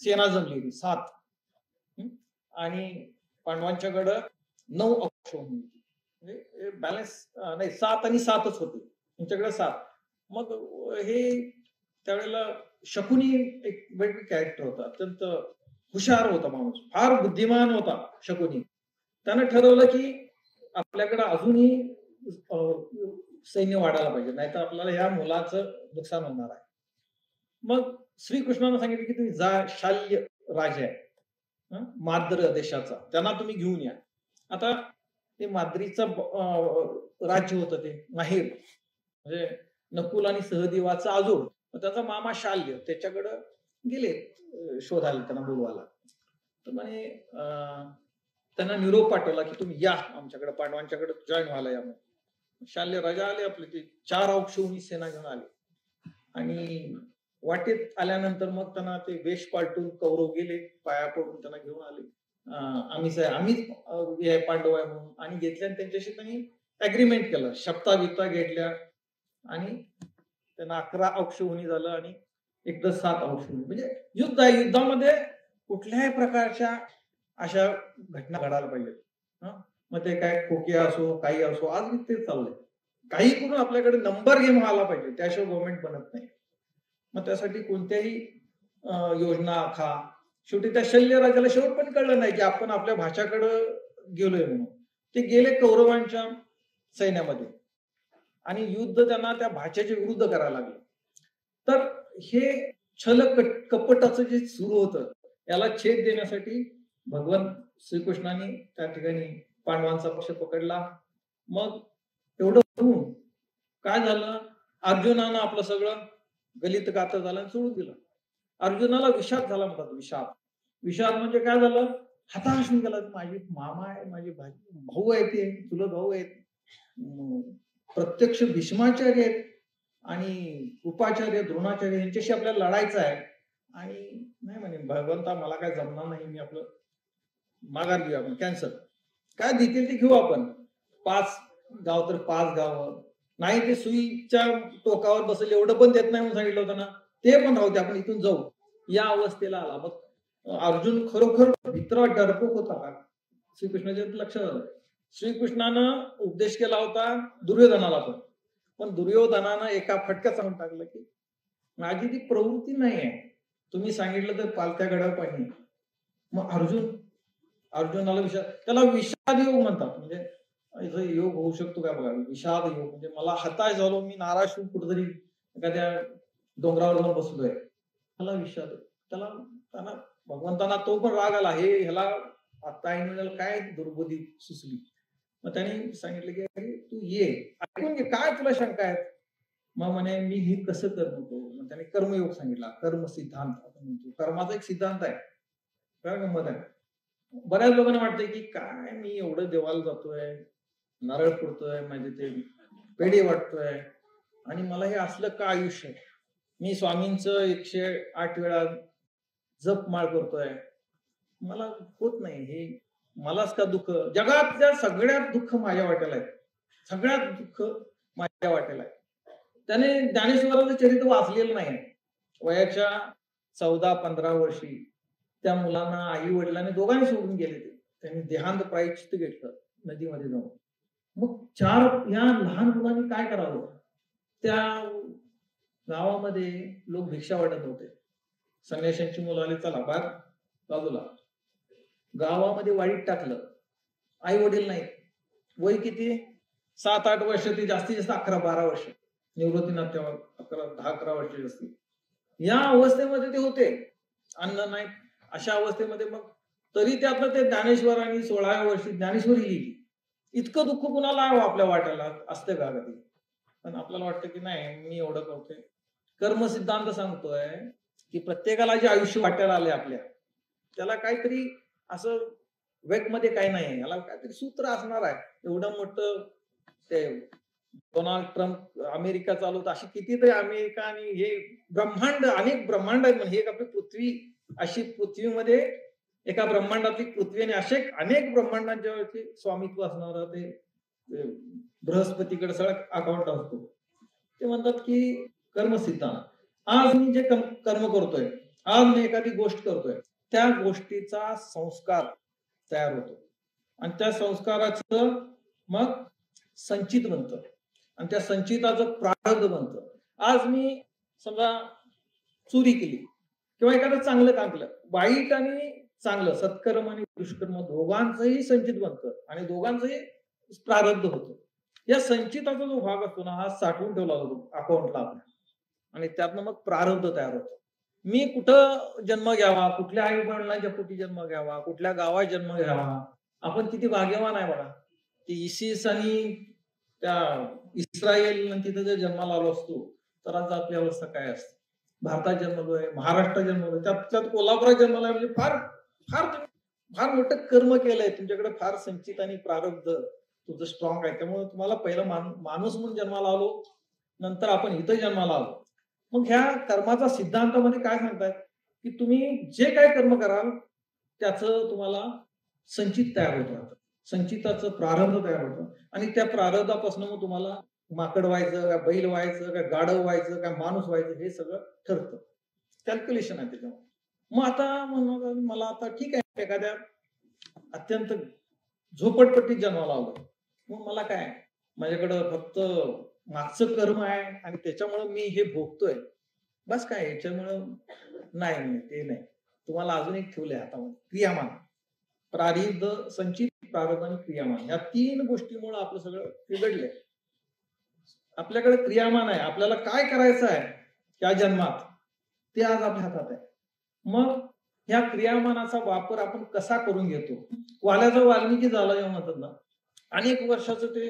सेना जमली होती, 7, आणि पांडवांच्याकडं 9 अक्षोहिणी, म्हणजे बॅलन्स नाही, 7 आणि 7च होते, त्यांच्याकडे 7. मग हे त्यावेळेला शकुनी एक वेगळं कॅरेक्टर होता, अत्यंत हुशार होता माणूस, फार बुद्धिमान होता शकुनी. त्यानं ठरवलं की आपल्याकडे अजूनही सैन्य वाढायला पाहिजे, नाहीतर आपल्याला या मुलाचं नुकसान होणार आहे. मग श्रीकृष्णानं सांगितलं की तुम्ही जा, शाल्य राजा आहे माद्र देशाचा, त्यांना तुम्ही घेऊन या. आता ते माद्रीचं राज्य होतं ते माहेर, म्हणजे नकुल आणि सहदेवाचा आजोळ, त्याचा मामा शाल्य त्याच्याकडं गेले शोधायला, त्यांना बोलवायला. तर म्हणे त्यांना निरोप पाठवला की तुम्ही या आमच्याकडे, पांडवांच्याकडे जॉईन व्हायला या. शाल्य राजा आले, आपले ते 4 अक्षौहिणी सेना घेऊन आले, आणि वाटेत आल्यानंतर मग त्यांना ते वेश पालटून कौरव गेले, पाया पडून त्यांना घेऊन आले, आम्हीच पांडव आहे म्हणून, आणि घेतल्या त्यांच्याशी त्यांनी अग्रीमेंट केलं, शब्दा घेतल्या, आणि त्यांना 11 अक्षौहिणी झालं आणि एकदा 7 अक्षौहिणी. म्हणजे युद्ध आहे, युद्धामध्ये कुठल्याही प्रकारच्या अशा घटना घडायला पाहिजे. मग ते काय खोके असो काही असो, आज ते चाललंय. काही करून आपल्याकडे नंबर गेम आला पाहिजे, त्याशिवाय गव्हर्नमेंट बनत नाही. मग त्यासाठी कोणत्याही योजना आखा. शेवटी त्या शल्यराजाला शेवट पण कळलं नाही की आपण आपल्या भाषाकडे गेलोय म्हणून. ते गेले कौरवांच्या सैन्यामध्ये आणि युद्ध त्यांना त्या भाषेच्या विरुद्ध करायला लागलं. तर हे छल कपटाचं जे सुरू होतं याला छेद देण्यासाठी भगवान श्रीकृष्णाने त्या ठिकाणी पांडवांचा पक्ष पकडला. मग एवढं होऊन काय झालं, अर्जुनानं आपलं सगळं गलित गात झालं आणि सोडून दिलं. अर्जुनाला विषाद झाला म्हणतात. विषाद म्हणजे काय झालं, हताश होऊन गेला. माझी मामा आहे, माझे भाऊ आहे, ते चुलत भाऊ आहेत, प्रत्यक्ष भीष्माचार्य आहेत आणि कृपाचार्य द्रोणाचार्य यांच्याशी आपल्याला लढायचं आहे. आणि नाही म्हणे भगवंता मला काय जमणार नाही, मी आपलं माघार घेऊ, आपण कॅन्सल. काय देतील ते घेऊ आपण. 5 गाव तर 5 गाव नाही, ते सुईच्या टोकावर बसेल एवढं पण देत नाही म्हणून सांगितलं होतं ना, ते पण राहू दे, आपण इथून जाऊ, या अवस्थेला आला. मग अर्जुन खरोखर भित्रा डरपोक होता का, श्रीकृष्णाच्या लक्षात आलं. श्रीकृष्णानं उपदेश केला होता दुर्योधनाला पण दुर्योधनानं एका फटक्यात सांगून टाकलं की माझी ती प्रवृत्ती नाही आहे, तुम्ही सांगितलं तर पालत्या गडावर पाणी. मग अर्जुनाला त्याला विषाद योग म्हणतात. म्हणजे योग होऊ शकतो का बघा, विषाद योग म्हणजे मला हताश झालो, मी नाराज होऊन कुठेतरी एखाद्या डोंगरावर जाऊन बसलोय, त्याला विषाद. त्यांना भगवंतांना तो पण राग आला, हे ह्याला आता काय दुर्बुद्धी सुचली. मग त्यांनी सांगितलं की अरे तू ये, ऐकून घे, काय तुला शंका आहे. मग म्हणे मी हे कसं कर्म करू. मग त्याने कर्मयोग सांगितला, कर्म सिद्धांत आपण म्हणतो. कर्माचा एक सिद्धांत आहे. काय गंमत आहे, बऱ्याच लोकांना वाटतंय की काय मी एवढं देवाला जातोय, नारळ फोडतोय, माझे ते पेढे वाटतोय आणि मला हे असलं का आयुष्य, मी स्वामींचं 108 वेळा जप माळ करतोय, मला होत नाही हे, मलाच का दुःख. जगातल्या सगळ्यात दुःख माझ्या वाट्याला आहे, सगळ्यात दुःख माझ्या वाट्याला आहे. त्याने ज्ञानेश्वराचं चरित्र वाचलेलं नाही. वयाच्या 14-15 वर्षी त्या मुलांना आई वडिलांनी दोघांनी सोडून गेले. त्यांनी देहांत प्रायश्चित्त घेतलं नदीमध्ये जाऊन. मग 4 या लहान मुलांनी काय करावं, त्या गावामध्ये लोक भिक्षा वाटत होते. संन्याशांची मुलं आली, चला बाजूला. गावामध्ये वाईट टाकलं, आई वडील नाही, वय किती 7-8 वर्ष, ते जास्तीत जास्त 11-12 वर्ष, निवृत्तीनाथ तेव्हा 10-11 वर्ष असतील. या अवस्थेमध्ये ते होते, अन्न नाही. अशा अवस्थेमध्ये मग तरी त्यातलं ते ज्ञानेश्वरांनी 16व्या वर्षी ज्ञानेश्वरी लिहिली. इतकं दुःख कुणाला आपल्या वाट्याला असतं का कधी. पण आपल्याला वाटतं की नाही मी एवढं करतोय. कर्म सिद्धांत सांगतोय की प्रत्येकाला जे आयुष्य वाट्याला आले आपल्या, त्याला काहीतरी असं वेग मध्ये काही नाही, याला काहीतरी सूत्र असणार आहे. एवढं मोठं ते डोनाल्ड ट्रम्प अमेरिका चालवत, अशी कितीतरी अमेरिका आणि हे ब्रह्मांड, अनेक ब्रह्मांड आहेत. म्हणजे एक आपली पृथ्वी, अशी पृथ्वीमध्ये एका ब्रह्मांडातली पृथ्वी आणि असे अनेक ब्रह्मांडांच्यावरती स्वामित्व असणार ते बृहस्पतीकडे सगळं अकाउंट असतो. ते म्हणतात की कर्मसिद्धांत. आज मी जे कर्म करतोय, आज मी एखादी गोष्ट करतोय, त्या गोष्टीचा संस्कार तयार होतो आणि त्या संस्काराचं मग संचित बनतं आणि त्या संचिताचं प्रारब्ध बनतं. आज मी समजा चोरी केली किंवा एखादं चांगलं काम केलं, वाईट आणि चांगलं, सत्कर्म आणि दुष्कर्म दोघांचंही संचित बनतं आणि दोघांचंही प्रारब्ध होतं. या संचिताचा जो भाग असतो ना, हा साठवून ठेवला जातो अकाउंटला आपल्या आणि त्यातनं मग प्रारब्ध तयार होतं. मी कुठं जन्म घ्यावा, कुठल्या आई वडिलांच्या पोटी जन्म घ्यावा, कुठल्या गावात जन्म घ्यावा, आपण किती भाग्यवान आहे बघा. की इसिस आणि त्या इस्रायल तिथे जर जन्माला आलो असतो तर आज आपली अवस्था काय असते. भारतात जन्मलोय, महाराष्ट्रात जन्मलोय, त्यात कोल्हापुरात जन्मलोय, म्हणजे फार फार फार मोठं कर्म केलंय, तुमच्याकडे फार संचित आणि प्रारब्ध तुझं स्ट्रॉंग आहे. त्यामुळे तुम्हाला पहिलं माणूस म्हणून जन्माला आलो, नंतर आपण इथं जन्माला आलो. मग ह्या कर्माचा सिद्धांतामध्ये काय सांगतात की तुम्ही जे काय कर्म कराल त्याचं तुम्हाला संचित तयार होत राहतं, संचिताचं प्रारब्ध तयार होतं आणि त्या प्रारब्धापासून मग तुम्हाला माकड व्हायचं का, बैल व्हायचं का, गाढव व्हायचं का, माणूस व्हायचं, हे सगळं ठरतं. कॅल्क्युलेशन आहे त्याच्यावर. मग आता मला आता ठीक आहे, एखाद्या अत्यंत झोपडपट्टीत जन्माला आलो. मग मला काय, माझ्याकडं फक्त मागचं कर्म आहे आणि त्याच्यामुळं मी हे भोगतोय, बस काय याच्यामुळं नाही, ते नाही. तुम्हाला अजून एक ठेवलंय हातामध्ये, क्रियामान. प्रारब्ध संचित, प्रारब्ध आणि क्रियामान, या 3 गोष्टीमुळे आपलं सगळं बिघडलंय. आपल्याकडे क्रियामान आहे, आपल्याला काय करायचं आहे त्या जन्मात ते आज आपल्या हातात आहे. मग ह्या क्रियामानाचा वापर आपण कसा करून घेतो. वाल्याचा वाल्मिकी झाला जेव्हा म्हणतात ना, अनेक वर्षाचं ते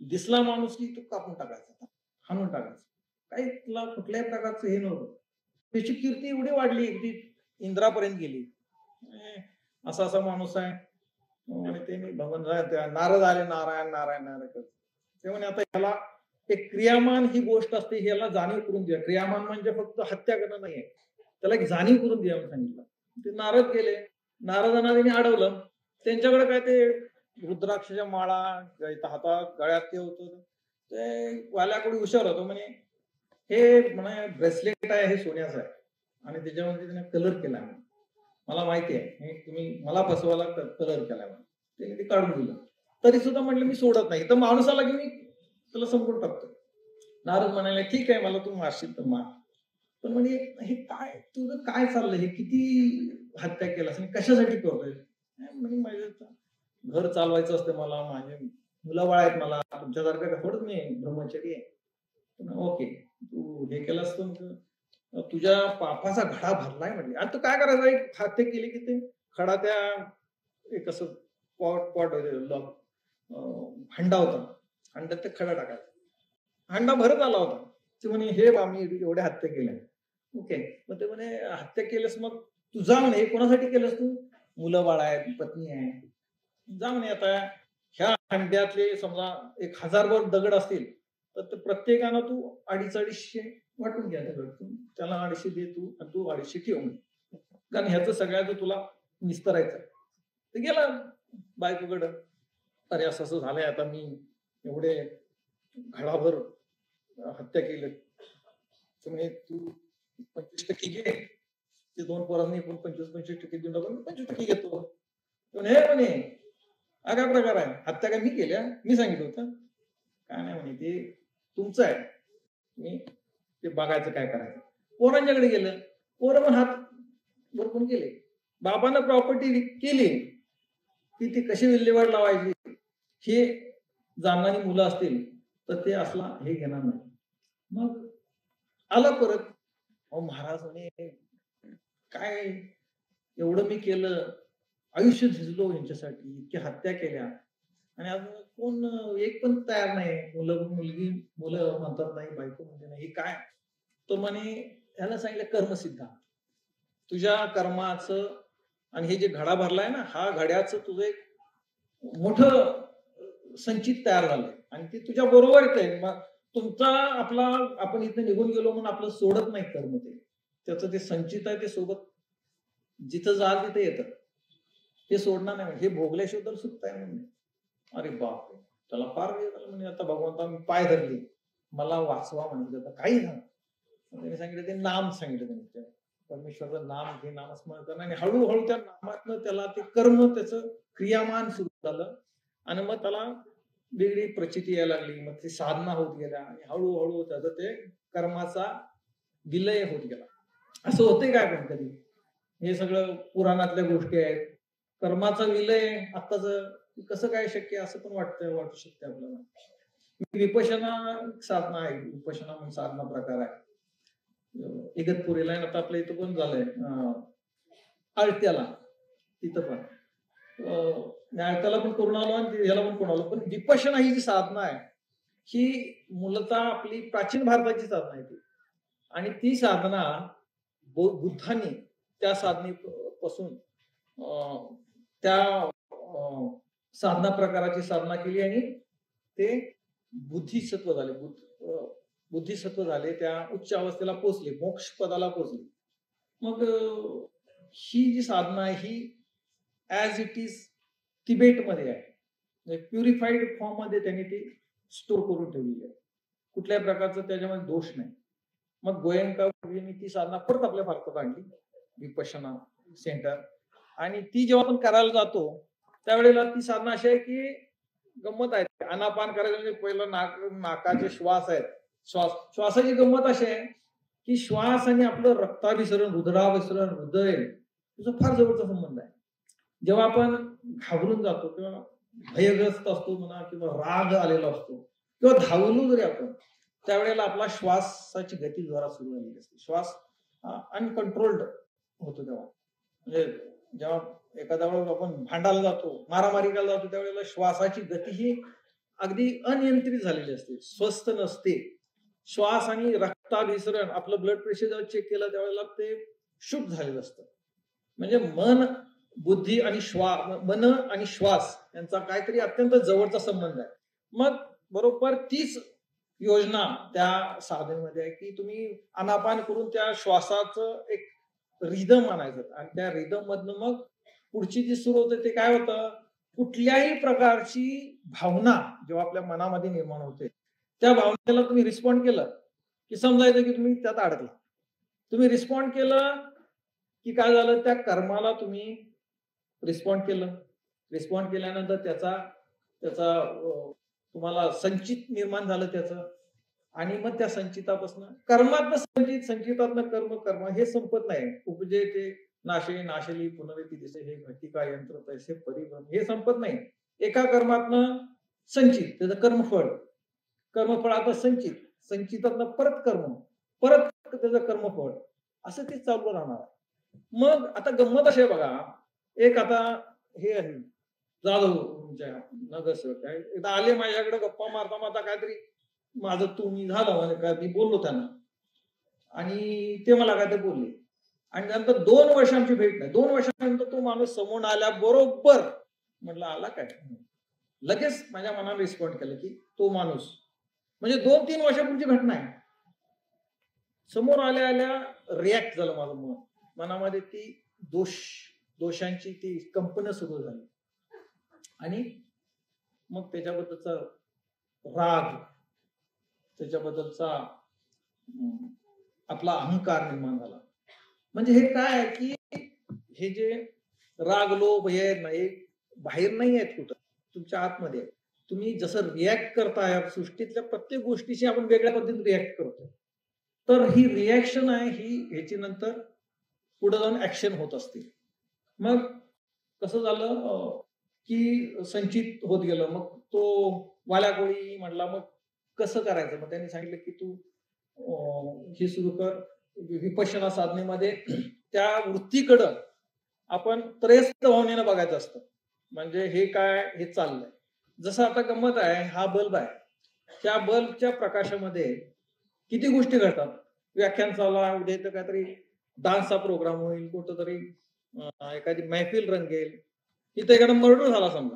दिसला माणूस की तो कापून टाकायचा, हाणून टाकायचा, काही तुला कुठल्याही प्रकारचं हे नव्हतं. त्याची कीर्ती एवढी वाढली की इंद्रापर्यंत गेली. असा असा माणूस आहे आणि ते भगवान नारद आले, नारायण नारायण नारायण. ते म्हणे आता ह्याला एक क्रियामान ही गोष्ट असते, ह्याला जाणीव करून द्या. क्रियामान म्हणजे फक्त हत्या करणं नाहीये, त्याला एक जाणीव करून द्या म्हणून सांगितलं. ते नारद गेले, नारदांना त्यांनी अडवलं. त्यांच्याकडे काय ते रुद्राक्षच्या माळा हातात गळ्यात ते होतं, ते वाल्याकडे हुशार होतो. म्हणे हे म्हणे ब्रेसलेट आहे, हे सोन्याचं आहे आणि त्याच्यामध्ये त्याने कलर केला. मला माहिती आहे तुम्ही मला फसवायला कलर केला, त्याने ते काढून दिलं. तरी सुद्धा म्हटलं मी सोडत नाही, तर माणसाला घेऊन मी त्याला संपून टाकतो. नारद म्हणाले ठीक आहे, मला तू मारशील तर मार, पण म्हणजे हे काय तुझं काय चाललंय, हे किती हत्या केलास आणि कशासाठी करतोय. म्हणजे माझं घर चालवायचं असतं, मला माझे मुलं बाळ आहेत, मला तुमच्यासारखं थोडंच मी ब्रह्मचारी आहे. ओके, तू हे केलंस तर तुझ्या पापाचा घडा भरलाय म्हटले. आणि तू काय करायचं, एक हत्या केली की ते खडा त्या एक असं पॉट हंडा होता, हंड्यात ते खडा टाकायचा, हंडा भरत आला होता. ते म्हणे हे आम्ही एवढ्या हत्या केल्या. ओके, मग ते म्हणे हत्या केलंस, मग तू जा म्हणे, कोणासाठी केलंस तू, मुलं बाळ आहेत, पत्नी आहे, जा म्हणे. आता ह्या हंड्यातले समजा 1000 दगड असतील तर प्रत्येकानं तू 250 वाटून घ्या दगड, त्याला 250 दे तू आणि तू 250 ठेव म्हणे, कारण ह्याचं सगळ्याचं तुला निस्तरायचं. ते गेला बायकोकडं, अरे असं असं झालंय, आता मी एवढे घडाभर हत्या केलं. म्हणे तू 25% घे, ते 2 पोरांनी 25% देऊन टाकून 25% घेतो. हे म्हणे हा काय प्रकार आहे, हत्या काय मी केल्या, मी सांगितलं होतं काय नाही म्हणे, ते तुमचं आहे, मी ते बघायचं काय करायचं. पोरांच्याकडे गेलं, पोरं पण हात भरपूर केले. बाबांना प्रॉपर्टी केली की ती कशी विल्हेवाट लावायची हे जाणणारी मुलं असतील तर ते असला हे घेणार नाही. मग आला परत, महाराज म्हणे काय एवढं मी केलं, आयुष्य झिजलो यांच्यासाठी, इतक्या हत्या केल्या आणि अजून कोण एक पण तयार नाही, मुलं म्हणतात नाही, बायको म्हणते नाही, हे काय. तो म्हणे ह्याला सांगितलं कर्मसिद्धांत, तुझ्या कर्माचं आणि हे जे घडा भरलाय ना, हा घड्याचं तुझं एक मोठं संचित तयार झालंय आणि ते तुझ्या बरोबर येत आहे. तुमचा आपला आपण इथे निघून गेलो म्हणून आपलं सोडत नाही कर्म, ते त्याचं ते संचित आहे, ते सोबत जिथं जाल तिथे येतं, ते सोडणार नाही. हे भोगल्याशिवाय तर सुटत आहे म्हणजे. अरे बाप, त्याला फार वेळ झाला म्हणे, आता भगवंता मी पाय धरले, मला वाचवा म्हणजे, आता काही झालं. त्यांनी सांगितलं ते नाम सांगितलं, त्यांनी परमेश्वराचं नाम घे, नामस्मरण करणं, आणि हळूहळू त्या नामातनं त्याला ते कर्म त्याचं क्रियामान सुरू झालं आणि मग त्याला वेगळी प्रचिती यायला लागली, मग ती साधना होत गेल्या आणि हळूहळू त्याचं ते कर्माचा विलय होत गेला. असं होते काय पण कधी, हे सगळं पुराणातल्या गोष्टी आहेत. कर्माचा विलय आत्ताच कसं काय शक्य, असं पण वाटू शकते आपल्याला. विपश्यना साधना आहे, विपश्यना म्हणून साधना प्रकार आहे इगतपुरीला, आता आपल्या इथं पण झालंय आळत्याला, तिथं पण आळत्याला पण करून आलो आणि ह्याला पण करून आलो. पण विपश्यना ही जी साधना आहे ही मूलतः आपली प्राचीन भारताची साधना आहे ती, आणि ती साधना बुद्धांनी त्या साधनेपासून त्या साधना प्रकाराची साधना केली आणि ते बुद्धिसत्व झाले, बुद्धिसत्व झाले, त्या उच्च अवस्थेला पोहोचले, मोक्ष पदाला पोहोचले. मग ही जी साधना आहे ही ऍज इट इज तिबेटमध्ये आहे, प्युरिफाईड फॉर्म मध्ये त्यांनी ती स्टोर करून ठेवलेली आहे, कुठल्याही प्रकारचा त्याच्यामध्ये दोष नाही. मग गोयंका ती साधना परत आपल्या भारतात आणली, विपश्यना सेंटर, आणि ती जेव्हा आपण करायला जातो त्यावेळेला ती साधना अशी आहे की गंमत आहे. आनापान करायचं म्हणजे पहिलं नाकाचे श्वास आहेत. श्वासाची गंमत अशी आहे की श्वास आणि आपलं रक्ताभिसरण, रुधिराभिसरण, हृदय तुझा फार जवळचा संबंध आहे. जेव्हा आपण घाबरून जातो किंवा भयग्रस्त असतो म्हणा किंवा राग आलेला असतो किंवा धावलो जरी आपण, त्यावेळेला आपला श्वासाची गती जोरात सुरू झालेली असते. श्वास अनकंट्रोल्ड होतो तेव्हा. म्हणजे जेव्हा एखाद्या वेळेस आपण भांडायला जातो, मारामारी करायला जातो, त्यावेळेला श्वासाची गती ही अगदी अनियंत्रित झालेली असते, स्वस्थ नसते. श्वास आणि रक्ताभिसरण, आपलं ब्लड प्रेशर जेव्हा चेक केलं त्यावेळेला ते शुभ झालेलं असतं. म्हणजे मन, बुद्धी आणि मन आणि श्वास यांचा काहीतरी अत्यंत जवळचा संबंध आहे. मग बरोबर तीच योजना त्या साधनेमध्ये आहे की तुम्ही आनापान करून त्या श्वासाचं एक रिदम आणायचं आणि त्या रिदम मधनं मग पुढची जी सुरू होते ते काय होतं, कुठल्याही प्रकारची भावना जेव्हा आपल्या मनामध्ये निर्माण होते त्या भावनेला तुम्ही रिस्पॉन्ड केलं की समजायचं की तुम्ही त्यात अडकला. तुम्ही रिस्पॉन्ड केलं की काय झालं, त्या कर्माला तुम्ही रिस्पॉन्ड केलं. रिस्पॉन्ड केल्यानंतर त्याचा तुम्हाला संचित निर्माण झालं त्याचं, आणि मग त्या संचितापासून कर्मातनं संचित, संचितातनं कर्म, कर्म हे संपत नाही. उपजे ते नाशे, नाशली पुनरेती दिसे, हे घटिका यंत्र तैसे परिभ्रम, हे संपत नाही. एका कर्मातनं संचित त्याचं कर्मफळ, कर्मफळातनं संचित, संचितातनं परत कर्म, परत त्याचं कर्मफळ, असं ते चालू राहणार. मग आता गंमत अशी आहे बघा, एक आता हे आहे जाधव नगरसेवक एकदा आले माझ्याकडे गप्पा मारता मारता, काहीतरी माझं तुम्ही झालं म्हणजे काय, मी बोललो त्यांना आणि ते मला काय ते बोलले, आणि नंतर 2 वर्ष आमची भेट नाही. 2 वर्षानंतर तो माणूस समोर आल्या बरोबर म्हटलं आला काय, लगेच माझ्या मनाला रिस्पॉन्ड केलं की तो माणूस, म्हणजे 2-3 वर्षापूर्वीची घटना आहे. समोर आल्या आल्या रिॲक्ट झालं माझं मन, मनामध्ये ती दोषांची ती कंपन सुरू झाली आणि मग त्याच्याबद्दलचा राग, त्याच्याबद्दलचा आपला अहंकार निर्माण झाला. म्हणजे हे काय आहे की हे जे राग, लोभ हे नाही बाहेर नाही आहेत, कुठं तुमच्या आतमध्ये. तुम्ही जसं रिॲक्ट करताय सृष्टीतल्या प्रत्येक गोष्टीशी आपण वेगळ्या पद्धतीने रिॲक्ट करतो. तर ही रिॲक्शन आहे, ही ह्याची नंतर पुढे जाऊन ऍक्शन होत असते. मग कसं झालं की संचित होत गेलं. मग तो वाल्याकोळी म्हटला मग कसं करायचं, मग त्यांनी सांगितलं की तू हे सुरू कर विपश्यना साधनेमध्ये. त्या वृत्तीकडं आपण त्रयस्थ भावनेनं बघायचं असतं. म्हणजे हे काय, हे चाललंय जसं आता गंमत आहे, हा बल्ब आहे, त्या बल्बच्या प्रकाशामध्ये किती गोष्टी घडतात. व्याख्यान चालू आहे, उद्या तर काहीतरी डान्सचा प्रोग्राम होईल, कुठं तरी एखादी मैफिल रंगेल, तिथे एखादा मर्डर झाला समजा,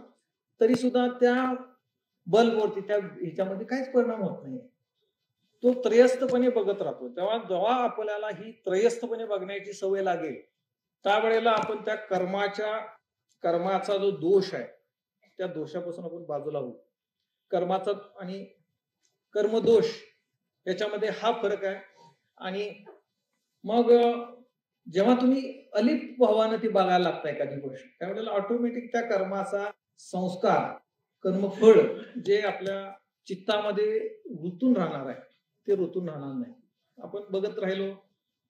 तरी सुद्धा त्या बल्बवरती त्या ह्याच्यामध्ये काहीच परिणाम होत नाही. तो त्रयस्थपणे बघत राहतो. तेव्हा जेव्हा आपल्याला ही त्रयस्थपणे बघण्याची सवय लागेल, त्यावेळेला आपण त्या कर्माचा जो दोष आहे त्या दोषापासून आपण बाजूला होऊ. कर्माचा आणि कर्मदोष याच्यामध्ये हा फरक आहे. आणि मग जेव्हा तुम्ही अलिप्त भावानं ती बघायला लागता एखादी गोष्ट, त्यावेळेला ऑटोमॅटिक त्या कर्माचा संस्कार, कर्मफळ जे आपल्या चित्तामध्ये रुतून राहणार आहे ते रुतून राहणार नाही. आपण बघत राहिलो,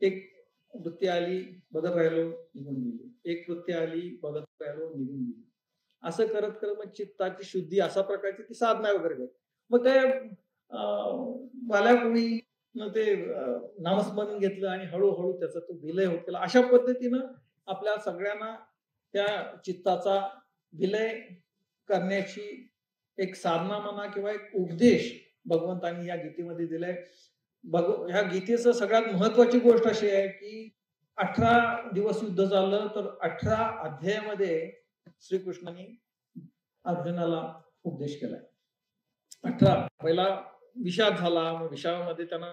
एक वृत्ती आली, बघत राहिलो, निघून गेली, एक वृत्ती आली, बघत राहिलो, निघून गेली. असं करत करत मग चित्ताची शुद्धी, अशा प्रकारची ती साधना वगैरे. मग ते मला कोणी ते नामस्मरण घेतलं आणि हळूहळू त्याचा तो विलय होत गेला. अशा पद्धतीनं आपल्या सगळ्यांना त्या चित्ताचा विलय करण्याची एक साधना म्हणा किंवा एक उपदेश भगवंतांनी या गीतेमध्ये दिलाय. ह्या गीतेचं सगळ्यात महत्वाची गोष्ट अशी आहे की 18 दिवस युद्ध झालं, तर 18 अध्यायामध्ये श्रीकृष्णाने अर्जुनाला उपदेश केलाय. 18 पहिला विषाद झाला, मग विषादामध्ये त्यांना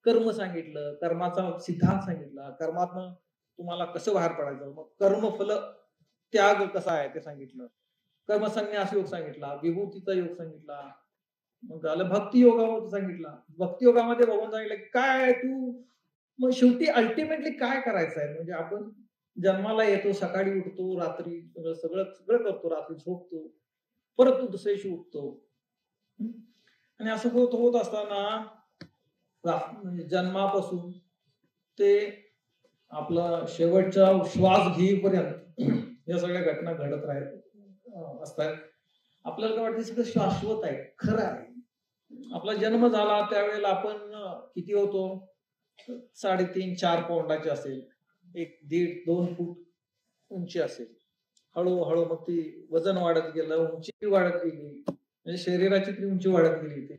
कर्म सांगितलं, कर्माचा सिद्धांत सांगितला, कर्मातनं तुम्हाला कसं बाहेर पडायचं, मग कर्मफल त्याग कसा आहे ते सांगितलं, कर्मसन्यास योग सांगितला, विभूतीचा योग सांगितला, मग झालं भक्ती योगावर सांगितला. भक्ती योगामध्ये भगवान सांगितलं काय तू, मग शेवटी अल्टिमेटली काय करायचं आहे, म्हणजे आपण जन्माला येतो, सकाळी उठतो, रात्री सगळं सगळं सगळं करतो, रात्री झोपतो, परत तो दुसऱ्या दिवशी उठतो. हं? आणि असं होत होत असताना म्हणजे जन्मापासून ते आपला शेवटचा श्वास घेईपर्यंत या सगळ्या घटना घडत असतात. आपल्याला काय वाटतं सगळं शाश्वत आहे, खरं आहे. आपला जन्म झाला त्यावेळेला आपण किती होतो? 3.5-4 पौंडाचे असेल, 1-1.5-2 फूट उंची असेल. हळूहळू मग ती वजन वाढत गेलं, उंची वाढत गेली, म्हणजे शरीराची ती उंची वाढत गेली, ती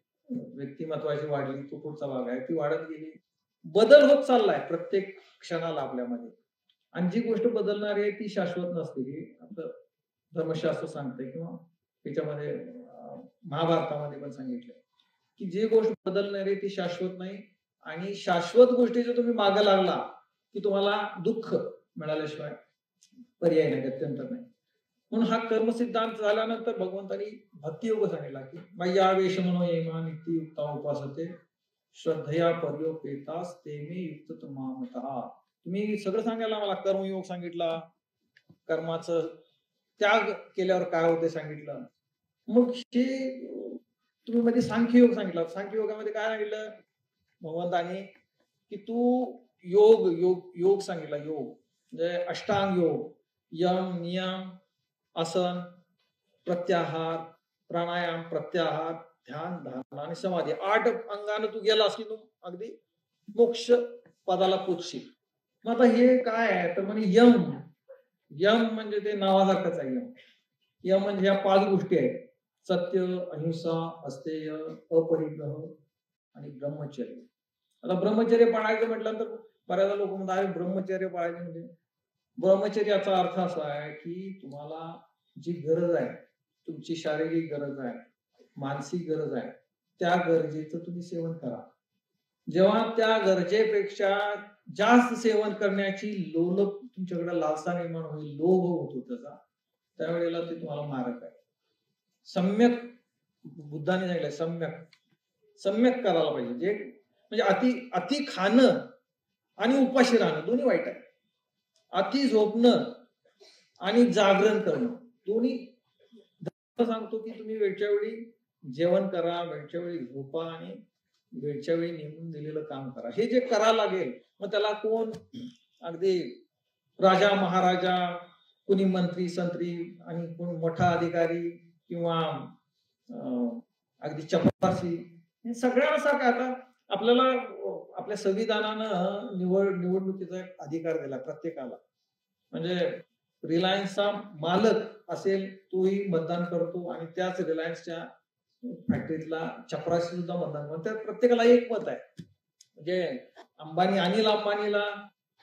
व्यक्तिमत्वाची वाढली, तो पुढचा भाग आहे ती वाढत गेली. बदल होत चाललाय प्रत्येक क्षणाला आपल्यामध्ये. आणि जी गोष्ट बदलणारी आहे ती शाश्वत नसते, ही आपलं धर्मशास्त्र सांगते किंवा त्याच्यामध्ये महाभारतामध्ये पण सांगितलंय की जी गोष्ट बदलणारी ती शाश्वत नाही. आणि शाश्वत गोष्टीचा तुम्ही मागे लागला की तुम्हाला दुःख मिळाल्याशिवाय पर्याय नाही, गत्यंतर नाही. म्हणून हा कर्मसिद्धांत झाल्यानंतर भगवंतांनी भक्तियोग सांगितला की मय्यावेश मनोयमा नित्ययुक्ता उपासते श्रद्धया पर्योपेतास ते मे युक्त मामतः. तुम्ही सगळं सांगायला मला कर्मयोग सांगितला, कर्माचं त्याग केल्यावर काय होते सांगितलं. मग हे तुम्ही मध्ये सांख्ययोग सांगितलं. सांख्ययोगामध्ये काय सांगितलं भगवंतांनी की तू योग योग योग सांगितला. योग म्हणजे अष्टांग योग, यम, नियम, आसन, प्रत्याहार, प्राणायाम, प्रत्याहार, ध्यान, धारणा आणि समाधी. 8 अंगाने तू गेलास की तू अगदी मोक्ष पदाला पोचशील. मग आता हे काय आहे तर म्हणजे यम. यम म्हणजे ते नावासारखंच आहे. यम यम म्हणजे ह्या 5 गोष्टी आहेत: सत्य, अहिंसा, अस्तेय, अपरिग्रह आणि ब्रह्मचर्य. आता ब्रह्मचर्य पाळायचं म्हटलं तर बऱ्याच लोक म्हणतात ब्रह्मचर्य पाळायचं म्हणजे ब्रह्मचर्याचा अर्थ असा आहे की तुम्हाला जी गरज आहे, तुमची शारीरिक गरज आहे, मानसिक गरज आहे, त्या गरजेचं तुम्ही सेवन करा. जेव्हा त्या गरजेपेक्षा जास्त सेवन करण्याची लोलप तुमच्याकडे लालसा निर्माण होईल, लोभ होतो त्याचा, त्यावेळेला ते तुम्हाला मारक आहे. सम्यक बुद्धाने सांगितलंय, सम्यक करायला पाहिजे. जे म्हणजे अति खाणं आणि उपाशी राहणं दोन्ही वाईट आहे. अति झोपणं आणि जागरण करणं दोन्ही. सांगतो की तुम्ही वेळच्या वेळी जेवण करा, वेळच्या वेळी झोपा आणि वेळच्या वेळी नेमून दिलेलं काम करा. हे जे करा लागेल मग त्याला कोण अगदी राजा महाराजा, कोणी मंत्री संत्री आणि कोण मोठा अधिकारी किंवा अगदी चपरासी, हे सगळ्यांना सारखं. आता आपल्याला आपल्या संविधानानं निवडणुकीचा अधिकार दिला प्रत्येकाला. म्हणजे रिलायन्सचा मालक असेल तोही मतदान करतो आणि त्याच रिलायन्सच्या फॅक्टरीतला चपरासी सुद्धा मतदान करतो. त्यात प्रत्येकाला एक मत आहे. म्हणजे अनिल अंबानीला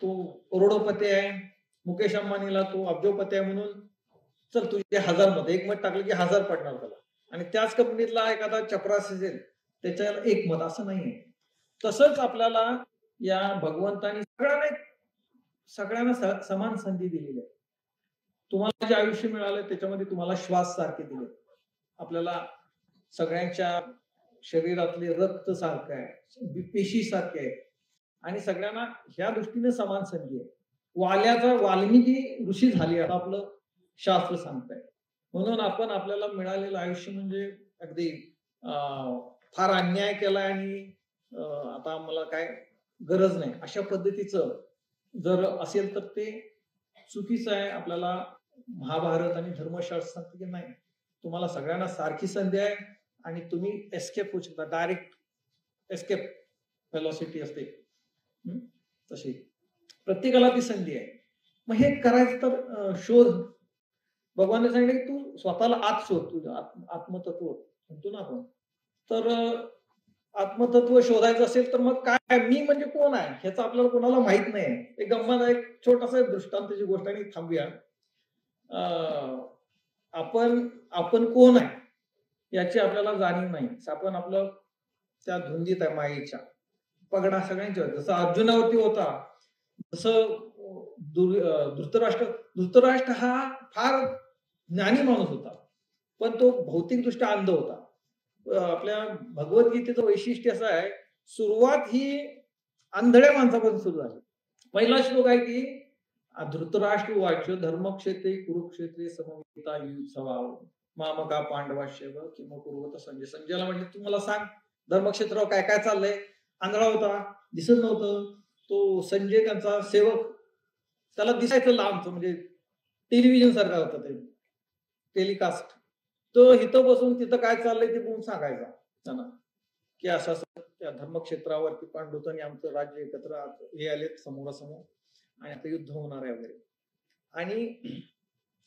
तो करोडोपती आहे, मुकेश अंबानीला तो अब्जोपती आहे, म्हणून चल तुझे 1000 मत, एक मत टाकलं की 1000 पडणार त्याला. आणि त्याच कंपनीतला एखादा चपरासी असेल त्याच्याला एक मत, असं नाहीये. तसंच आपल्याला या भगवंतानी सगळ्यांना समान संधी दिलेली आहे. तुम्हाला जे आयुष्य मिळालं त्याच्यामध्ये तुम्हाला श्वास सारखे दिले, आपल्याला सगळ्यांच्या शरीरातले रक्त सारखं आहे, पेशी सारखे आहे आणि सगळ्यांना ह्या दृष्टीने समान संधी आहे. वाल्मिकी ऋषी झाली असं आपलं शास्त्र सांगतंय. म्हणून आपण आपल्याला मिळालेलं आयुष्य म्हणजे अगदी फार अन्याय केलाय आणि आता मला काय गरज नाही अशा पद्धतीचं जर असेल तर ते चुकीचं आहे. आपल्याला महाभारत आणि धर्मशास्त्र सांगते की नाही, तुम्हाला सगळ्यांना सारखी संधी आहे आणि तुम्ही एस्केप होऊ शकता. डायरेक्ट एस्केप व्हेलॉसिटी असते तशी प्रत्येकाला ती संधी आहे. मग हे करायचं तर शोध. भगवान सांगितलं की तू स्वतःला आत शोध, तुझं आत्मतत्व म्हणतो ना आपण. तर आत्मतत्व शोधायचं असेल तर मग काय, मी म्हणजे कोण आहे ह्याचं आपल्याला कोणाला माहित नाही. एक गंमत आहे, एक छोटासा दृष्टांताची गोष्ट आणि थांबूया. आपण कोण आहे याची आपल्याला जाणीव नाही. आपण आपलं त्या धुंदीत आहे मायेच्या. पगडा सगळ्यांच्या, जसं अर्जुनावरती होता, जसं धृतराष्ट्र हा फार ज्ञानी माणूस होता, पण तो भौतिकदृष्ट्या अंध होता. आपल्या भगवद्गीतेचं वैशिष्ट्य असं आहे, सुरुवात ही आंधळ्या माणसापासून सुरू झाली. पहिला श्लोक आहे की धृतराष्ट्र उवाच धर्मक्षेत्रे कुरुक्षेत्रे समवेता युत्सवा मामका पांडवाश्यव किंवा कुरुवत संजय. संजयला म्हणजे तू मला सांग धर्मक्षेत्रावर काय काय चाललंय. आंधळा होता, दिसत नव्हतं. तो संजय त्यांचा सेवक, त्याला दिसायचं लांबचं, म्हणजे टेलिव्हिजन सारखा होता ते टेलिकास्ट. तो इथं बसून तिथं काय चाललंय ते बघून सांगायचा त्यांना की असं असं त्या धर्मक्षेत्रावरती पांडुत आणि आमचं राज्य एकत्र हे आलेत समोरासमोर आणि आता युद्ध होणार आहे वगैरे. आणि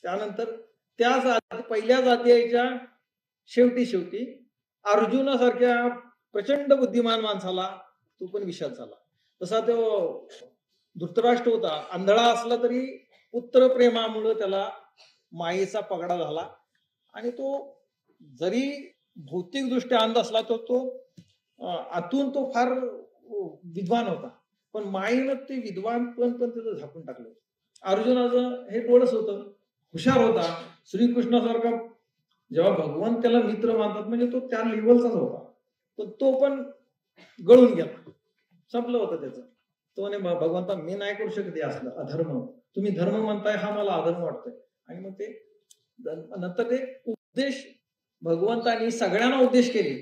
त्यानंतर त्या पहिल्याच अध्यायाच्या शेवटी अर्जुनासारख्या प्रचंड बुद्धिमान माणसाला तो पण विषाद झाला. तसा तो धृतराष्ट्र होता, आंधळा असला तरी पुत्र प्रेमामुळे त्याला मायेचा पगडा झाला. आणि तो जरी भौतिकदृष्ट्या अंध असला तर तो आतून तो फार विद्वान होता, पण मायेनं ते विद्वान पण त्याचं झाकून टाकलं. अर्जुनाचं हे डोळस होतं, हुशार होता. श्रीकृष्णासारखा जेव्हा भगवान त्याला मित्र मानतात म्हणजे तो त्या लेवलचाच होता, पण तो पण गळून गेला, संपलं होतं त्याचं. तो म्हणे भगवंता मी नाही करू शकत असलं अधर्म, तुम्ही धर्म म्हणताय हा मला अधर्म वाटतोय. आणि मग ते नंतर ते उपदेश भगवंतांनी सगळ्यांना उपदेश केले,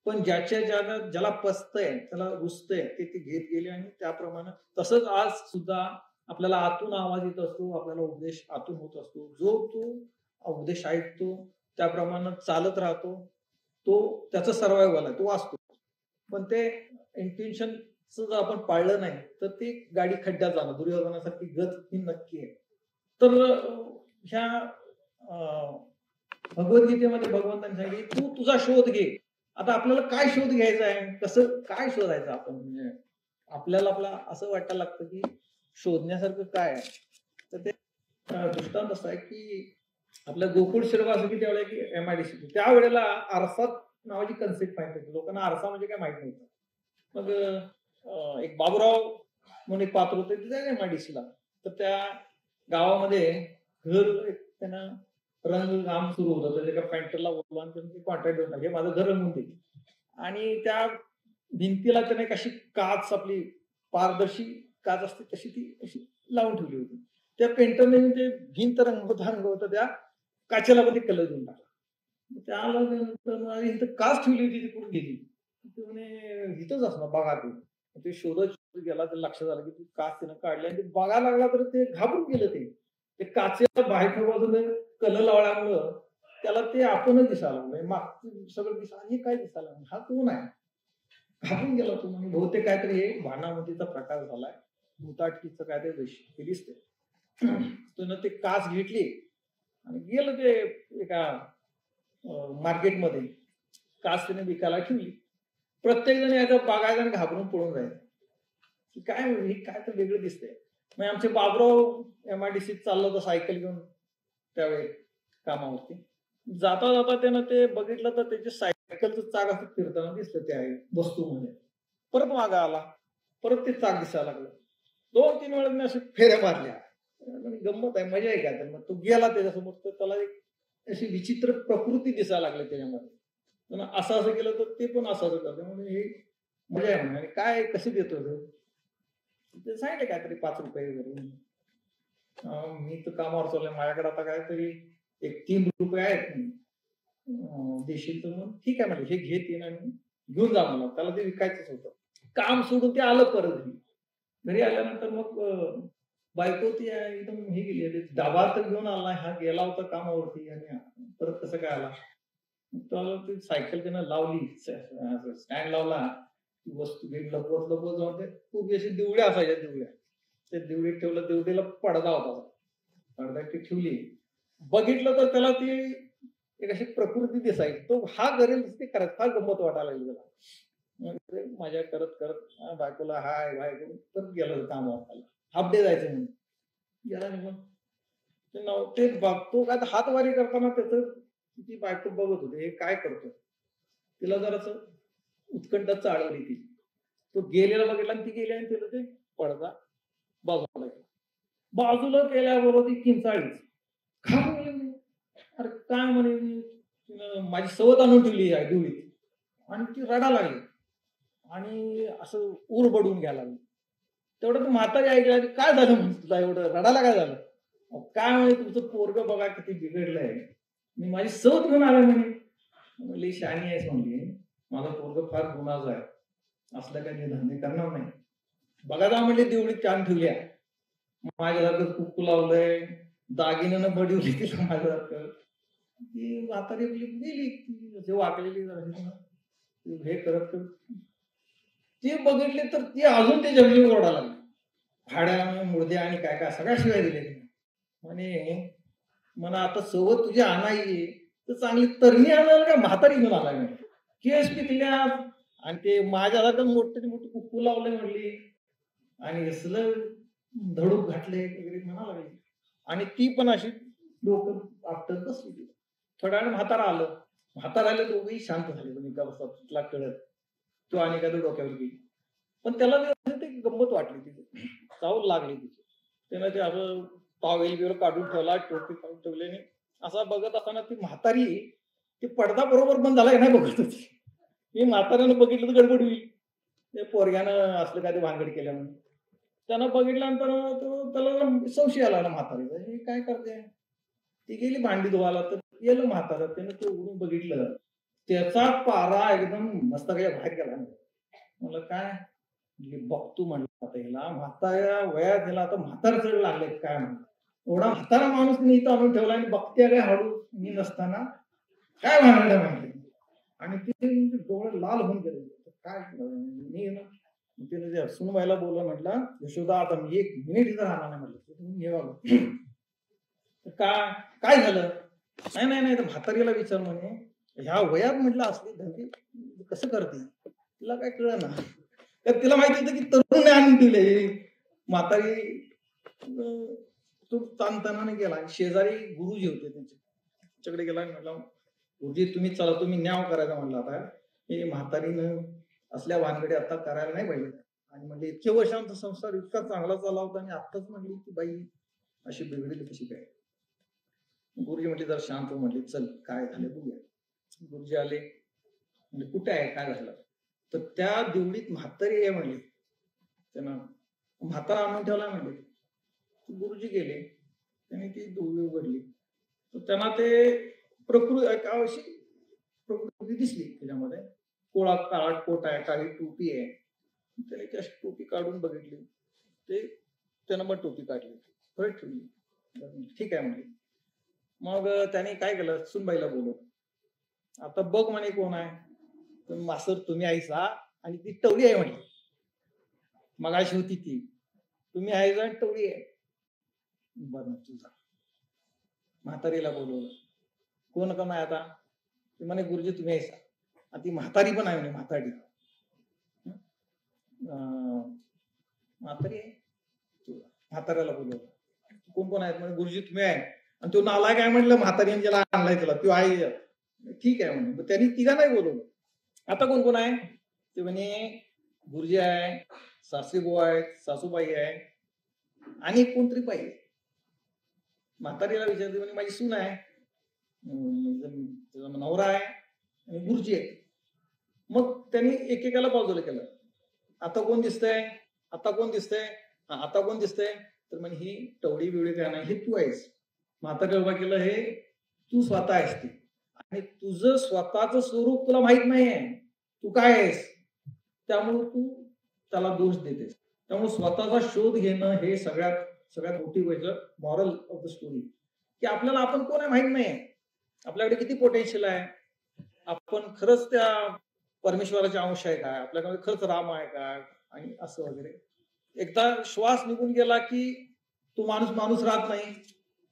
पण ज्याला पचतंय त्याला रुचतंय ते घेत गेले. आणि त्याप्रमाणे तसंच आज सुद्धा आपल्याला आतून आवाज येत असतो, आपल्याला उपदेश आतून होत असतो. जो तो उपदेश ऐकतो त्याप्रमाणे चालत राहतो, तो त्याचा सर्वायवल आहे, तो असतो. पण ते इंटेन्शन जर आपण पाळलं नाही तर ती गाडी खड्ड्यात जाणं, दुर्योधनासारखी गत ही नक्की आहे. तर ह्या भगवद्गीतेमध्ये भगवंतांनी सांगितले तू तुझा शोध घे. आता आपल्याला काय शोध घ्यायचा आहे, कसं काय शोधायचं आपण, म्हणजे आपल्याला असं वाटायला लागतं की शोधण्यासारखं काय आहे. तर ते दृष्टांत असं आहे की आपल्या गोकुळ शिरवा असं की त्यावेळेला की MIDC त्यावेळेला आरसा नावाची कन्सेप्ट माहिती होती. लोकांना आरसा म्हणजे काय माहित नव्हतं. मग एक बाबूराव म्हणून एक पात्र होते तिथे MIDCला. तर त्या गावामध्ये घर त्यांना रंग काम सुरू होतं, तर एका पेंटरला बोलवा आणि कॉन्ट्रॅक्ट देऊन टाके माझं घर रंगून दे. आणि त्या भिंतीला त्याने कशी काच, आपली पारदर्शी काच असते तशी ती अशी लावून ठेवली होती. त्या पेंटरने ते भिंत रंगवता त्या काचेला मध्ये कलर देऊन टाकला. त्यानंतर काच ठेवली होती ती कुठे गेली, म्हणे इथंच असणार बघा. ते शोधत गेला तर लक्षात आलं की ती काच त्यानं काढली आणि ते बघायला लागला तर ते घाबरून गेलं. ते काचेला बाहेर बाजूने कलर लावल्यामुळं त्याला ते आपणच दिसायला लागलं, मागचं सगळं दिसायला, हे काय दिसायला लागलं, हा कोण आहे, घाबरून गेला तो. म्हणजे बहुतेक काहीतरी हे भानामतीचा प्रकार झालाय, भूताटकीचं काहीतरी वैशिष्ट्य दिसते. त्यानं ते काच घेतली आणि गेलं ते एका मार्केटमध्ये, काच त्याने विकायला ठेवली. प्रत्येक जण याचा बघायला आणि घाबरून पळून जायचं की काय हे काय तर वेगळं दिसतंय. मग आमचे बाबराव MIDC चाललं होतं सायकल घेऊन त्यावेळी कामावरती. जाता जाता त्यानं ते बघितलं तर त्याचे सायकलचं चाक असं फिरताना दिसलं त्या वस्तूमध्ये. परत मागा आला, परत ते चाक दिसायला लागलं. 2-3 वेळा असे फेऱ्या मारल्या. गंमत आहे, मजा आहे का. तर मग तो गेला त्याच्यासमोर, तर त्याला एक अशी विचित्र प्रकृती दिसायला लागली त्याच्यामध्ये. असं केलं तर ते पण असं करतं, म्हणजे हे मजा आहे म्हणे. आणि काय कसे देतो ते सांगितलं काहीतरी 5 रुपये वगैरे. मी तर कामावर चाललोय, माझ्याकडे आता काहीतरी एक 3 रुपये आहेत, देशील तर मग ठीक आहे म्हणजे हे घे 3 आणि घेऊन जा मला. त्याला ते विकायचंच होतं. काम सोडून ते आलं परत घरी आल्यानंतर मग बायको ती एकदम हे गेली, डबा तर घेऊन आला, हा गेला होता कामावरती आणि परत कसं काय आला. त्याला ती सायकल त्यानं लावली, स्टँड लावला, वस्तू लपवत जाऊन ते खूप अशी दिवड्या असायच्या, ते दिवडीत ठेवलं. दिवडीला पडदा होता, पडदा ती ठेवली. बघितलं तर त्याला ती एक अशी प्रकृती दिसायची. तो हा करेल ते करत, फार गंमत वाटायला लागली त्याला. मजा करत बायकोला हाय बाय करून परत गेला कामावर. हाफ डे जायचं म्हणून गेला निघून. ते बघतो काय हातवारी करताना त्याचं ती बायको बघत होते, हे काय करतो. तिला जरास उत्कंठ चाळवली ती. तो गेलेला बघितला आणि ती गेली आणि तिला ते पडदा बाजूला केला. बाजूला केल्याबरोबर ती किंचाळीच घाबरली. अरे काय म्हणे, माझी सवत आणून ठेवली आहे दिवळीत. आणि ती रडा लागली आणि असं ऊर बडून घ्यायला लागली. तेवढं तर म्हातारी ऐकलं, काय झालं म्हणजे तुला एवढं रडायला काय झालं? काय म्हणे तुमचं पोरग बघा किती बिघडलंय, मी माझी सवत घेऊन आलोय म्हणे. म्हणली शहाणी आहेस म्हणली, माझा पोरग फार गुन्हाचा आहे, असलं काही धंदे करणार नाही. बघा जा म्हणले देवळीत छान ठेवल्या, माझ्यासारखं कुक्कू लावलंय, दागिन्यानं बडवली तिला माझ्यासारखं. ती म्हातारी गेली वाकलेली हे करत ती बघितली तर ती अजून ते जमिनी ओरडा लागली, भाड्या मुर्द्या आणि काय काय सगळ्या शिवाय दिले. म्हणे म्हणा आता सोबत तुझी आणाई तर चांगली तरणी आणाल का म्हातारी घेऊन आला मी, केस पिकल्या आणि ते माझ्यासारखं मोठे मोठे कुक्कू लावले म्हणली आणि असलं धडूक घातले वगैरे म्हणा लागली. आणि ती पण अशी डोकं आपटत बसली. थोड्या वेळ म्हातारा आलं, म्हाताराला दोघेही शांत झाले. तुम्ही का बसा तुला कळत तो आणि का डोक्यावर गेली, पण त्याला ते गंमत वाटली, तिथे चावल लागली तिथे. त्यानं ते असं टॉवेल बिवेल काढून ठेवला, टोपी काढून ठेवली आणि असा बघत असताना ती म्हातारी ती पडदा बरोबर बंद झाला की नाही बघत होती. मी म्हाताऱ्यानं बघितलं तर गडबड होईल, ते पोरग्यानं असलं काय ते भानगड केल्या म्हणून. त्यानं बघितल्यानंतर त्याला संशय आला ना म्हातारीचा, हे काय करते. ती गेली भांडी धुवायला, तर गेलं म्हातारं, त्यानं ते उघडून बघितलं, त्याचा पारा एकदम मस्त काही बाहेर गेला. म्हणलं काय, बघतो म्हणलं आता ह्याला म्हाताऱ्या वयात ह्याला आता म्हातार चढ लागले काय म्हणलं, एवढा म्हातारा माणूस मी इथं आणून ठेवला आणि बघते काय हळू मी नसताना काय भानगड म्हणते. आणि ते डोळे लाल होऊन गेले, काय मी ना तिने जे सुनबाईला बोललं, म्हटलं यशोदा आता मी 1 मिनिट इथं राहणार नाही म्हटलं, काय काय झालं. नाही नाही नाही, तर म्हातारीला विचार म्हणे, ह्या वयात म्हटलं असले धंदे कसं करते, तिला काय कळलं ना. तर तिला माहिती होतं की तरुण आणून दिले. म्हातारी तो ताणतानाने गेला, शेजारी गुरुजी होते त्यांच्याकडे गेला, म्हटलं गुरुजी तुम्ही चला, तुम्ही न्याव करायचा म्हणला, आता हे म्हातारीनं असल्या भानगडी आता करायला नाही पाहिजे. आणि म्हणजे इतके वर्षांचा संसार इतका चांगला चालला होता आणि आत्ताच म्हटली की बाई अशी बिघडली कशी काय. गुरुजी म्हटले जरा शांत हो, म्हटले चल काय झालं बघूया. गुरुजी आले, म्हणजे कुठे आहे काय झालं, तर त्या देवळीत म्हातारी आहे म्हणले, त्यांना म्हातारा आणून ठेवला म्हणले. गुरुजी गेले, त्यांनी ती देवळी उघडली, तर त्यांना ते प्रकृती दिसली. त्याच्यामध्ये कोळा काळा कोट आहे, काळी टोपी आहे. त्याने ती अशी टोपी काढून बघितली, ते त्यानं मग टोपी काढली, परत ठेवली. ठीक आहे म्हणजे. मग त्याने काय केलं, सुनबाईला बोलव, आता बघ म्हणे कोण आहे. तर मास्तर तुम्ही आईसा आणि ती टवळी आहे म्हणे, मगाशी होती ती, तुम्ही आईसा आणि टवळी आहे. बरं तुझा म्हातारीला बोलवलं, कोण का नाही आता, ती म्हणे गुरुजी तुम्ही आईसा, आणि ती म्हातारी पण आहे म्हणे, म्हातारी म्हातारी आहे. म्हाताऱ्याला बोलवलं, कोण कोण आहेत, म्हणजे गुरुजी तुम्ही आहे. आणि तो नाला काय म्हटलं, म्हातारी ज्याला आणलाय त्याला तो आहे. ठीक आहे म्हणे. त्यांनी तिघा नाही बोलवलं. आता कोण कोण आहे, ते म्हणे गुरुजी आहे, सासरी बुवा आहेत, सासूबाई आहे आणि कोणतरी पाहिजे. म्हातारीला विचारते, म्हणे माझी सून आहे, नवरा आहे आणि गुरुजी आहे. मग त्यांनी एकेकाला बाजूला केलं, आता कोण दिसतंय, आता कोण दिसतंय, आता कोण दिसतंय. तर म्हणजे ही टवडी बिवडी काय नाही, हे तू आहेस. म्हातारीला उभा केलं, हे तू स्वतः आहेस ती, आणि तुझं स्वतःचं स्वरूप तुला माहित नाहीये, तू काय आहेस, त्यामुळे तू त्याला दोष देतेस. त्यामुळे स्वतःचा शोध घेणं हे सगळ्यात मोठी गोष्ट. मॉरल ऑफ द स्टोरी की आपल्याला आपण कोण आहे माहित नाही, आपल्याकडे किती पोटेन्शियल आहे, आपण खरंच त्या परमेश्वराचे अंश आहे काय, आपल्याकडे खरंच राम आहे काय, आणि असं वगैरे. एकदा श्वास निघून गेला की तो माणूस राहत नाही,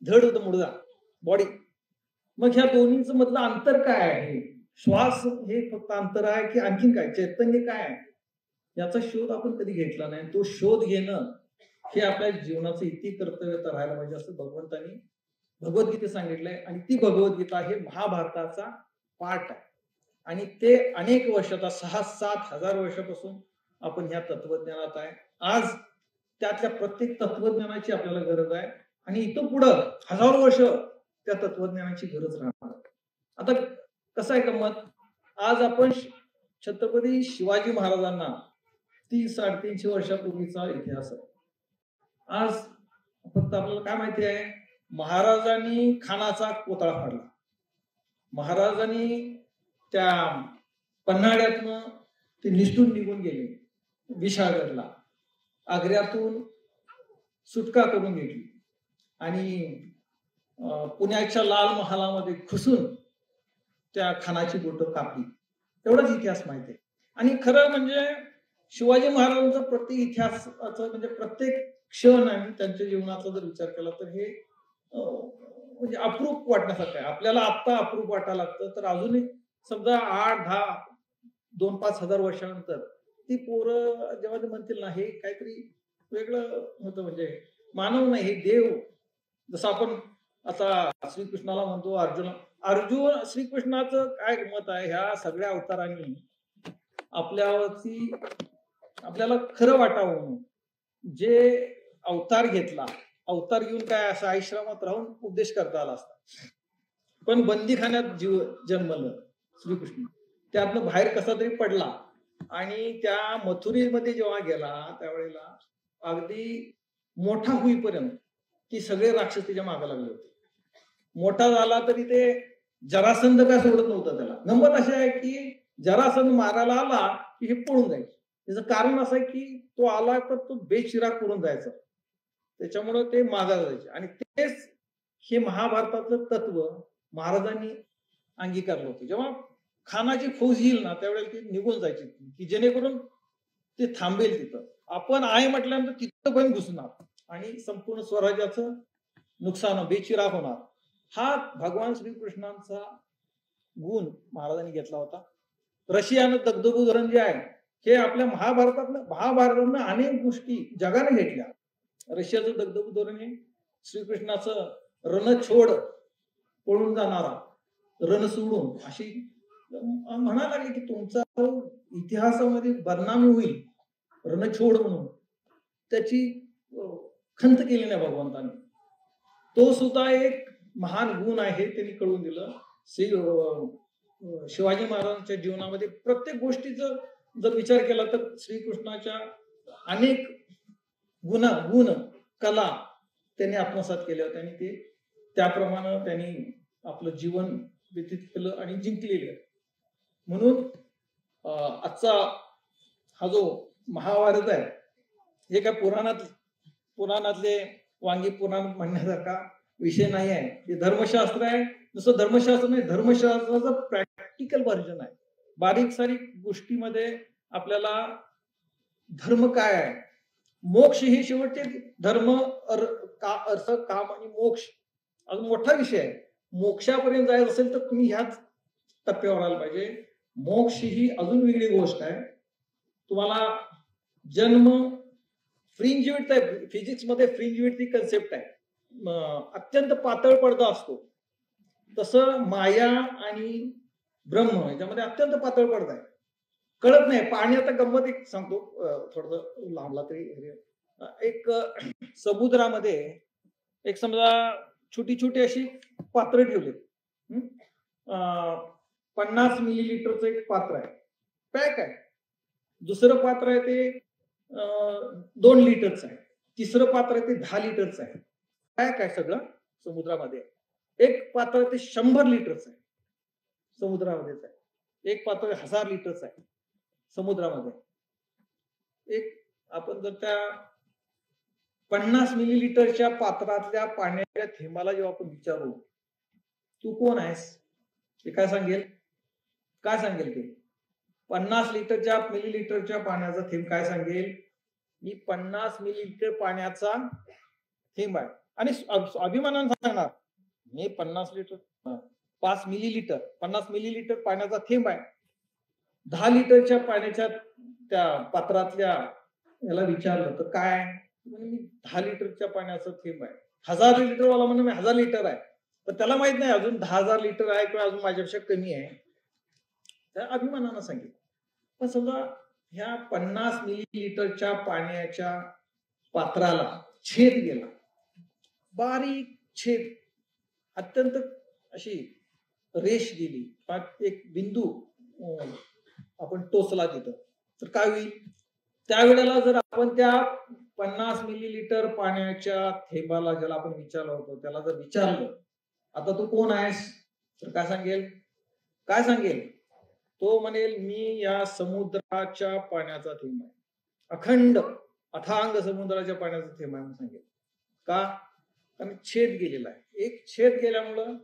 धड होतं मुडदा बॉडी. मग ह्या दोन्हीचं मधलं अंतर काय आहे, श्वास हे फक्त अंतर आहे की आणखीन काय, चैतन्य काय आहे, याचा शोध आपण कधी घेतला नाही. तो शोध घेणं हे आपल्या जीवनाचं इति कर्तव्य तर राहायला पाहिजे, असं भगवंतांनी भगवद्गीतेत सांगितलंय. आणि ती भगवद्गीता हे महाभारताचा पाठ आहे, आणि ते अनेक वर्ष, आता 6-7 हजार वर्षापासून आपण ह्या तत्वज्ञानात आहे. आज त्यातल्या प्रत्येक तत्वज्ञानाची आपल्याला गरज आहे, आणि इथं पुढं हजारो वर्ष त्या तत्वज्ञानाची गरज राहणार. आता कसं आहे गंमत, आज आपण छत्रपती शिवाजी महाराजांना 300-350 वर्षापूर्वीचा इतिहास आहे. आज फक्त आपल्याला काय माहिती आहे, महाराजांनी खानाचा कोतळा फाडला. महाराजांनी त्या पन्हाळ्यातनं ते निसटून निघून गेले विशाळगडला. आग्र्यातून सुटका करून घेतली आणि पुण्याच्या लाल महालामध्ये घुसून त्या खानाची बोटं कापली. एवढाच इतिहास माहिती आहे. आणि खरं म्हणजे शिवाजी महाराजांचा प्रत्येक इतिहासाचं म्हणजे प्रत्येक क्षण आणि त्यांच्या जीवनाचा जर विचार केला तर हे म्हणजे अप्रूप वाटण्यासारखं आहे. आपल्याला आत्ता अप्रूप वाटायला लागतं, तर अजूनही समजा 8-10 2-5 हजार वर्षानंतर ती पोरं जेव्हा ते म्हणतील ना, हे काहीतरी वेगळं होतं. म्हणजे मानव नाही, हे देव. जसं आपण आता श्रीकृष्णाला म्हणतो अर्जुन श्रीकृष्णाचं काय मत आहे, ह्या सगळ्या अवतारांनी आपल्याला खरं वाटावं म्हणून जे अवतार घेतला, अवतार घेऊन काय असं आश्रमात राहून उपदेश करता आला असता, पण बंदीखान्यात जन्मलं श्रीकृष्ण. त्यातनं बाहेर कसा तरी पडला आणि त्या मथुरेमध्ये जेव्हा गेला त्यावेळेला अगदी मोठा होईपर्यंत ती सगळे राक्षस त्याच्या मागे लागले होते. मोठा झाला तरी ते जरासंध काय सोडत नव्हतं त्याला. गंमत अशी आहे की जरासंध मारायला आला की हे पळून जायचे. त्याचं कारण असं आहे की तो आला तर तो बेचिराग करून जायचा, त्याच्यामुळे ते मागा जायचे. आणि तेच हे महाभारतातलं तत्व महाराजांनी अंगीकारलं होतं. जेव्हा खानाची फौज येईल ना त्यावेळेला ती निघून जायची की जेणेकरून ते थांबेल तिथं. आपण आहे म्हटल्यानंतर तिथं पण घुसणार आणि संपूर्ण स्वराज्याचं नुकसान, बेचिराग होणार. हा भगवान श्रीकृष्णांचा गुण महाराजांनी घेतला होता. रशियानं दगदगू धरण जे आहे हे आपल्या महाभारतातनं अनेक गोष्टी जगाने घेतल्या. रशियाचं दगदगू धरण हे श्रीकृष्णाचं रणछोड, पळून जाणारा, रण सोडून, अशी म्हणायला लागली की तुमचा इतिहासामध्ये बदनामी होईल रणछोड म्हणून. त्याची खंत केली नाही भगवंतांनी. तो सुद्धा एक महान गुण आहे, त्यांनी कळून दिलं. शिवाजी महाराजांच्या जीवनामध्ये प्रत्येक गोष्टीचा जर विचार केला तर श्रीकृष्णाच्या अनेक गुण कला त्यांनी आत्मसात केल्या होत्या आणि ते त्याप्रमाणे त्यांनी आपलं जीवन व्यतीत केलं आणि जिंकलेलं. म्हणून आजचा हा जो महाभारत आहे हे काय पुराणातले वांगी पुराण म्हणण्यासारखा विषय नाही आहे. हे धर्मशास्त्र आहे. नुसतं धर्मशास्त्र नाही, धर्मशास्त्राचं प्रॅक्टिकल व्हर्जन आहे. बारीक सारीक गोष्टीमध्ये आपल्याला धर्म काय आहे, मोक्ष ही शेवटचे धर्म, अर्थ, काम आणि मोक्ष अजून मोठा विषय आहे. मोक्षापर्यंत जायचं असेल तर तुम्ही ह्याच टप्प्यावर आला पाहिजे. मोक्ष ही अजून वेगळी गोष्ट आहे. तुम्हाला जन्म फ्रिंज विड्थ आहे, फिजिक्स मध्ये फ्रिंज विड्थ ही कन्सेप्ट आहे. अत्यंत पातळ पडदा असतो, तसं माया आणि ब्रह्म याच्यामध्ये अत्यंत पातळ पडदा आहे. कळत नाही. पाण्याचा गंमत एक सांगतो, थोडं लांबला तरी. एक समुद्रामध्ये एक समजा छोटी छोटी अशी पात्र ठेवली. 50 मिलीलिटरचं एक पात्र आहे, पॅक आहे. दुसरं पात्र आहे ते 2 लिटरचं आहे. तिसरं पात्र आहे ते 10 लिटरचं आहे. पॅक आहे सगळं समुद्रामध्ये. एक पात्र ते 100 लिटरचं आहे, समुद्रामध्येच आहे. एक पात्र 1000 लिटरचं आहे समुद्रामध्ये. एक आपण जर त्या 50 मिलीलिटरच्या पात्रातल्या पाण्याच्या थेंबाला जेव्हा आपण विचारू तू कोण आहेस, ते काय सांगेल ते 50 मिलीलिटरच्या पाण्याचा थेंब काय सांगेल, मी 50 मिलीलिटर पाण्याचा थेंब आहे. आणि अभिमानाने सांगणार मी 50 मिलीलिटर पाण्याचा थेंब आहे. 10 लिटरच्या पाण्याच्या त्या पात्रातल्या याला विचारलं तर काय, मी 10 लिटरच्या पाण्याचा थेंब आहे. 1000 लिटर वाला म्हणून मी 1000 लिटर आहे, पण त्याला माहित नाही अजून 10,000 लिटर आहे किंवा अजून माझ्यापेक्षा कमी आहे. त्या अभिमानानं सांगितलं. पण समजा ह्या 50 मिलीलिटरच्या पाण्याच्या पात्राला छेद गेला, बारीक छेद, अत्यंत अशी रेष गेली, एक बिंदू आपण टोचला तिथं, तर काय होईल, त्यावेळेला जर आपण त्या 50 मिलीलीटर पाण्याच्या थेंबाला ज्याला आपण विचारलं होतं त्याला जर विचारलं आता तू कोण आहेस तर काय सांगेल? काय सांगेल? तो म्हणेल मी या समुद्राच्या पाण्याचा थेंब आहे, अखंड अथांग समुद्राच्या पाण्याचा थेंब आहे म्हणून सांगेल. का? कारण छेद गेलेला आहे. एक छेद गेल्यामुळं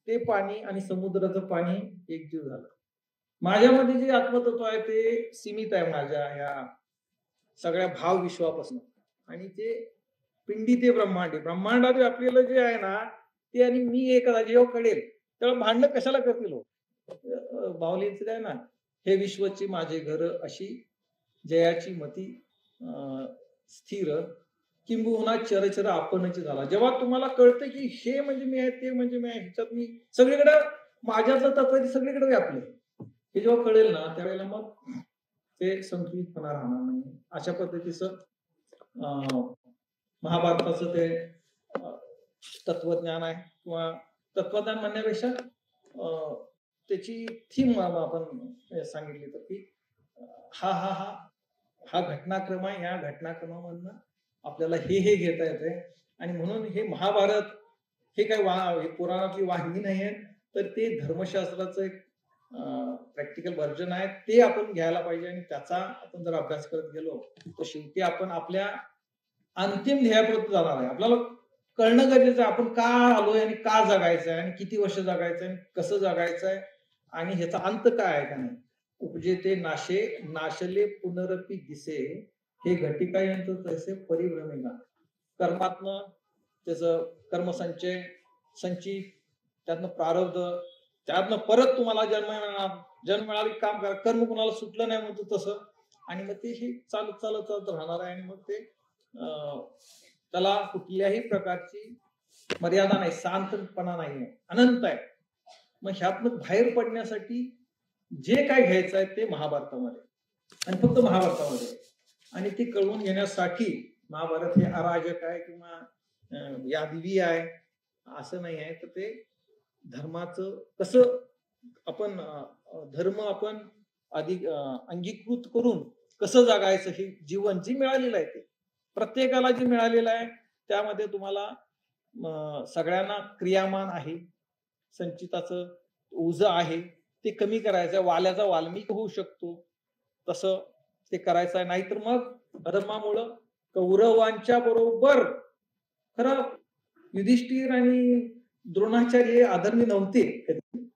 ते पाणी आणि समुद्राचं पाणी एकजीव झालं. माझ्यामध्ये जे आत्मतत्व आहे ते सीमित आहे माझ्या ह्या सगळ्या भाव विश्वापासून, आणि ते पिंडी ते ब्रह्मांड आहे. ब्रह्मांडात आपल्याला जे आहे ना ते आणि मी एकदा जेव्हा कळेल तेव्हा भांडण कशाला करतील हो? बाहुलींचं काय ना, हे विश्वची माझे घर अशी जयाची मती स्थिर किंबहुना चरचर आपणच झाला. जेव्हा तुम्हाला कळतं की हे म्हणजे मी आहे ते म्हणजे मी आहे, ह्याच्यात मी सगळीकडे माझ्याचं तत्व आहे ते सगळीकडे व्यापले, हे जेव्हा कळेल ना त्यावेळेला मग ते संतुलितपणा राहणार नाही. अशा पद्धतीचं महाभारताचं ते तत्वज्ञान आहे, किंवा तत्वज्ञान म्हणण्यापेक्षा त्याची थीम आपण सांगितली तर की हा हा हा हा घटनाक्रम आहे, या घटनाक्रमामधनं आपल्याला हे घेता येते. आणि म्हणून हे महाभारत हे काही पुराणातली वाहिनी नाही आहे, तर ते धर्मशास्त्राचं एक प्रॅक्टिकल व्हर्जन आहे. ते आपण घ्यायला पाहिजे, आणि त्याचा आपण जर अभ्यास करत गेलो तर शेवटी आपण आपल्या अंतिम ध्येयापर्यंत जाणार आहे. आपल्याला कळणं गरजेचं आहे आपण का आलोय आणि का जगायचंय आणि किती वर्ष जगायचंय आणि कसं जगायचंय आणि ह्याचा अंत काय आहे का नाही. उपजे ते नाशे नाशले पुनरपी दिसे, हे घटिका यंत्र तसे परिभ्रमेना. कर्मातनं त्याचं कर्मसंचय संचित, त्यातनं प्रारब्ध, त्यातनं परत तुम्हाला जन्म मिळणार. जन्म मिळाली काम करा, कर्म कुणाला सुटलं नाही म्हणतो तसं, आणि मग ते हे चालत चालत चालत राहणार आहे. आणि मग ते त्याला कुठल्याही प्रकारची मर्यादा नाही, शांतपणा नाही, अनंत आहे. मग ह्यातनं बाहेर पडण्यासाठी जे काय घ्यायचं आहे ते महाभारतामध्ये, आणि फक्त महाभारतामध्ये, आणि ते कळवून घेण्यासाठी महाभारत हे अराजक आहे किंवा यादवी आहे असं नाही आहे. तर ते धर्माचं कसं आपण धर्म आपण अधिक अंगीकृत करून कसं जगायचं, हे जीवन जे मिळालेलं आहे ते प्रत्येकाला जे मिळालेलं आहे त्यामध्ये तुम्हाला सगळ्यांना क्रियामान आहे, संचिताचं ओझं आहे ते कमी करायचं. वाल्याचा वाल्मिक होऊ शकतो तसं ते करायचं आहे. नाहीतर मग अधर्मामुळं कौरवांच्या बरोबर, खरं युधिष्ठिर आणि द्रोणाचार्य आदरणीय नव्हते कधी,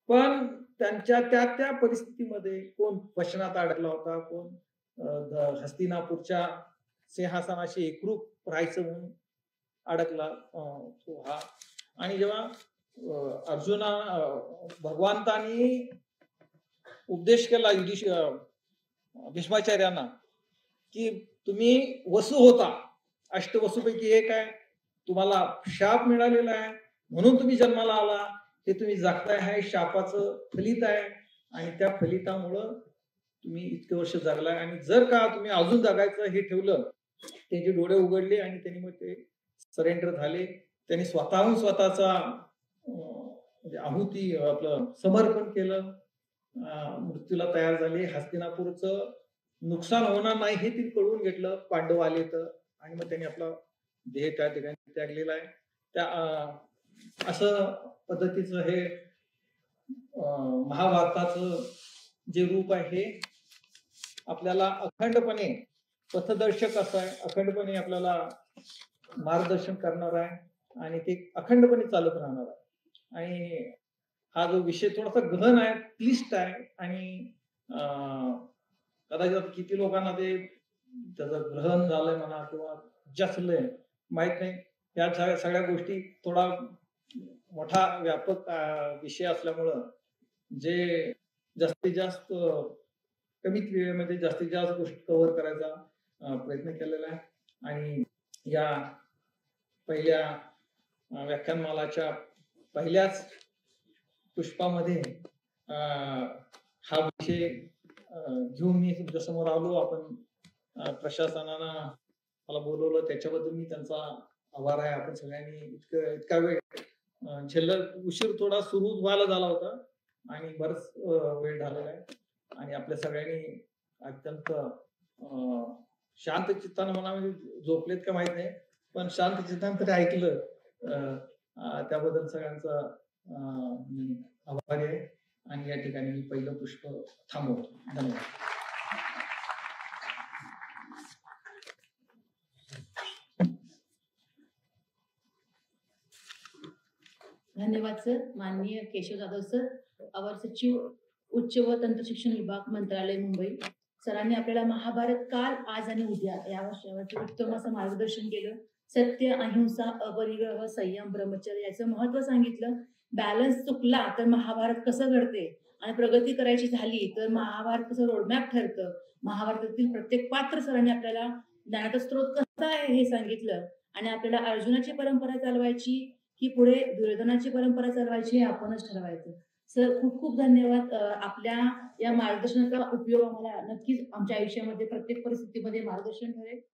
पण त्यांच्या त्या परिस्थितीमध्ये कोण वचनात अडकला होता, कोण हस्तिनापूरच्या सिंहासनाशी एकरूप राहायचं म्हणून अडकला तो हा. आणि जेव्हा भगवंतांनी उपदेश केला भीष्माचार्यांना की तुम्ही वसू होता, अष्टवसूपैकी एक आहे, तुम्हाला शाप मिळालेला आहे म्हणून तुम्ही जन्माला आला, ते तुम्ही जगताय आहे शापाचं फलित आहे, आणि त्या फलितामुळं तुम्ही इतके वर्ष जगलाय. आणि जर का तुम्ही अजून जगायचं हे ठेवलं, त्यांचे डोळे उघडले आणि त्यांनी मग ते सरेंडर झाले. त्यांनी स्वतःहून स्वतःचा म्हणजे आहुती आपलं समर्पण केलं, मृत्यूला तयार झाले. हस्तिनापूरचं नुकसान होणार नाही हे तिने कळवून घेतलं, पांडव आले तर, आणि मग त्यांनी आपला देह त्या ठिकाणी त्यागलेला आहे. त्या असं पद्धतीचं हे महाभारताचं जे रूप आहे हे आपल्याला अखंडपणे पथदर्शक असं आहे, अखंडपणे आपल्याला मार्गदर्शन करणार आहे, आणि ते अखंडपणे चालत राहणार आहे. आणि हा जो विषय थोडासा गहन आहे, क्लिष्ट आहे, आणि कदाचित किती लोकांना ते त्याचं ग्रहण झालंय म्हणा किंवा जसलंय माहित नाही. या सगळ्या गोष्टी थोडा मोठा व्यापक विषय असल्यामुळं जे जास्तीत जास्त कमीत वेळेमध्ये जास्तीत जास्त गोष्टी कव्हर करायचा प्रयत्न केलेला आहे. आणि या पहिल्या व्याख्यानमालाच्या पहिल्याच पुष्पामध्ये हा विषय घेऊन मी तुमच्या समोर आलो. आपण प्रशासनानं मला बोलवलं त्याच्याबद्दल मी त्यांचा आभार आहे. आपण सगळ्यांनी इतका वेळ उशीर थोडा सुरू व्हायला झाला होता आणि बराच वेळ झालेला आहे, आणि आपल्या सगळ्यांनी अत्यंत शांत चित्तानं मनामध्ये झोपलेत का माहित नाही, पण शांत चित्तानं तरी ऐकलं. त्याबद्दल सगळ्यांचा मी आभारी आहे आणि या ठिकाणी मी पहिलं पुष्प थांबवतो. धन्यवाद. धन्यवाद सर. माननीय केशव जाधव सर, अवर सचिव उच्च व तंत्र शिक्षण विभाग, मंत्रालय, मुंबई. सरांनी आपल्याला महाभारत काल, आज आणि उद्या या विषयावरती उत्तम असं मार्गदर्शन केलं. सत्य, अहिंसा, अपरिग्रह, संयम, ब्रह्मचर्य याचं महत्व सांगितलं. बॅलन्स चुकला तर महाभारत कसं घडते आणि प्रगती करायची झाली तर महाभारत कसं रोडमॅप ठरतं. महाभारतातील प्रत्येक पात्र सरांनी आपल्याला ज्ञानाचा स्रोत कसा आहे हे सांगितलं आणि आपल्याला अर्जुनाची परंपरा चालवायची की पुढे दुर्योधनाची परंपरा चालवायची हे आपणच ठरवायचं. सर खूप खूप धन्यवाद. आपल्या या मार्गदर्शनाचा उपयोग आम्हाला नक्कीच आमच्या आयुष्यामध्ये प्रत्येक परिस्थितीमध्ये मार्गदर्शन ठरेल.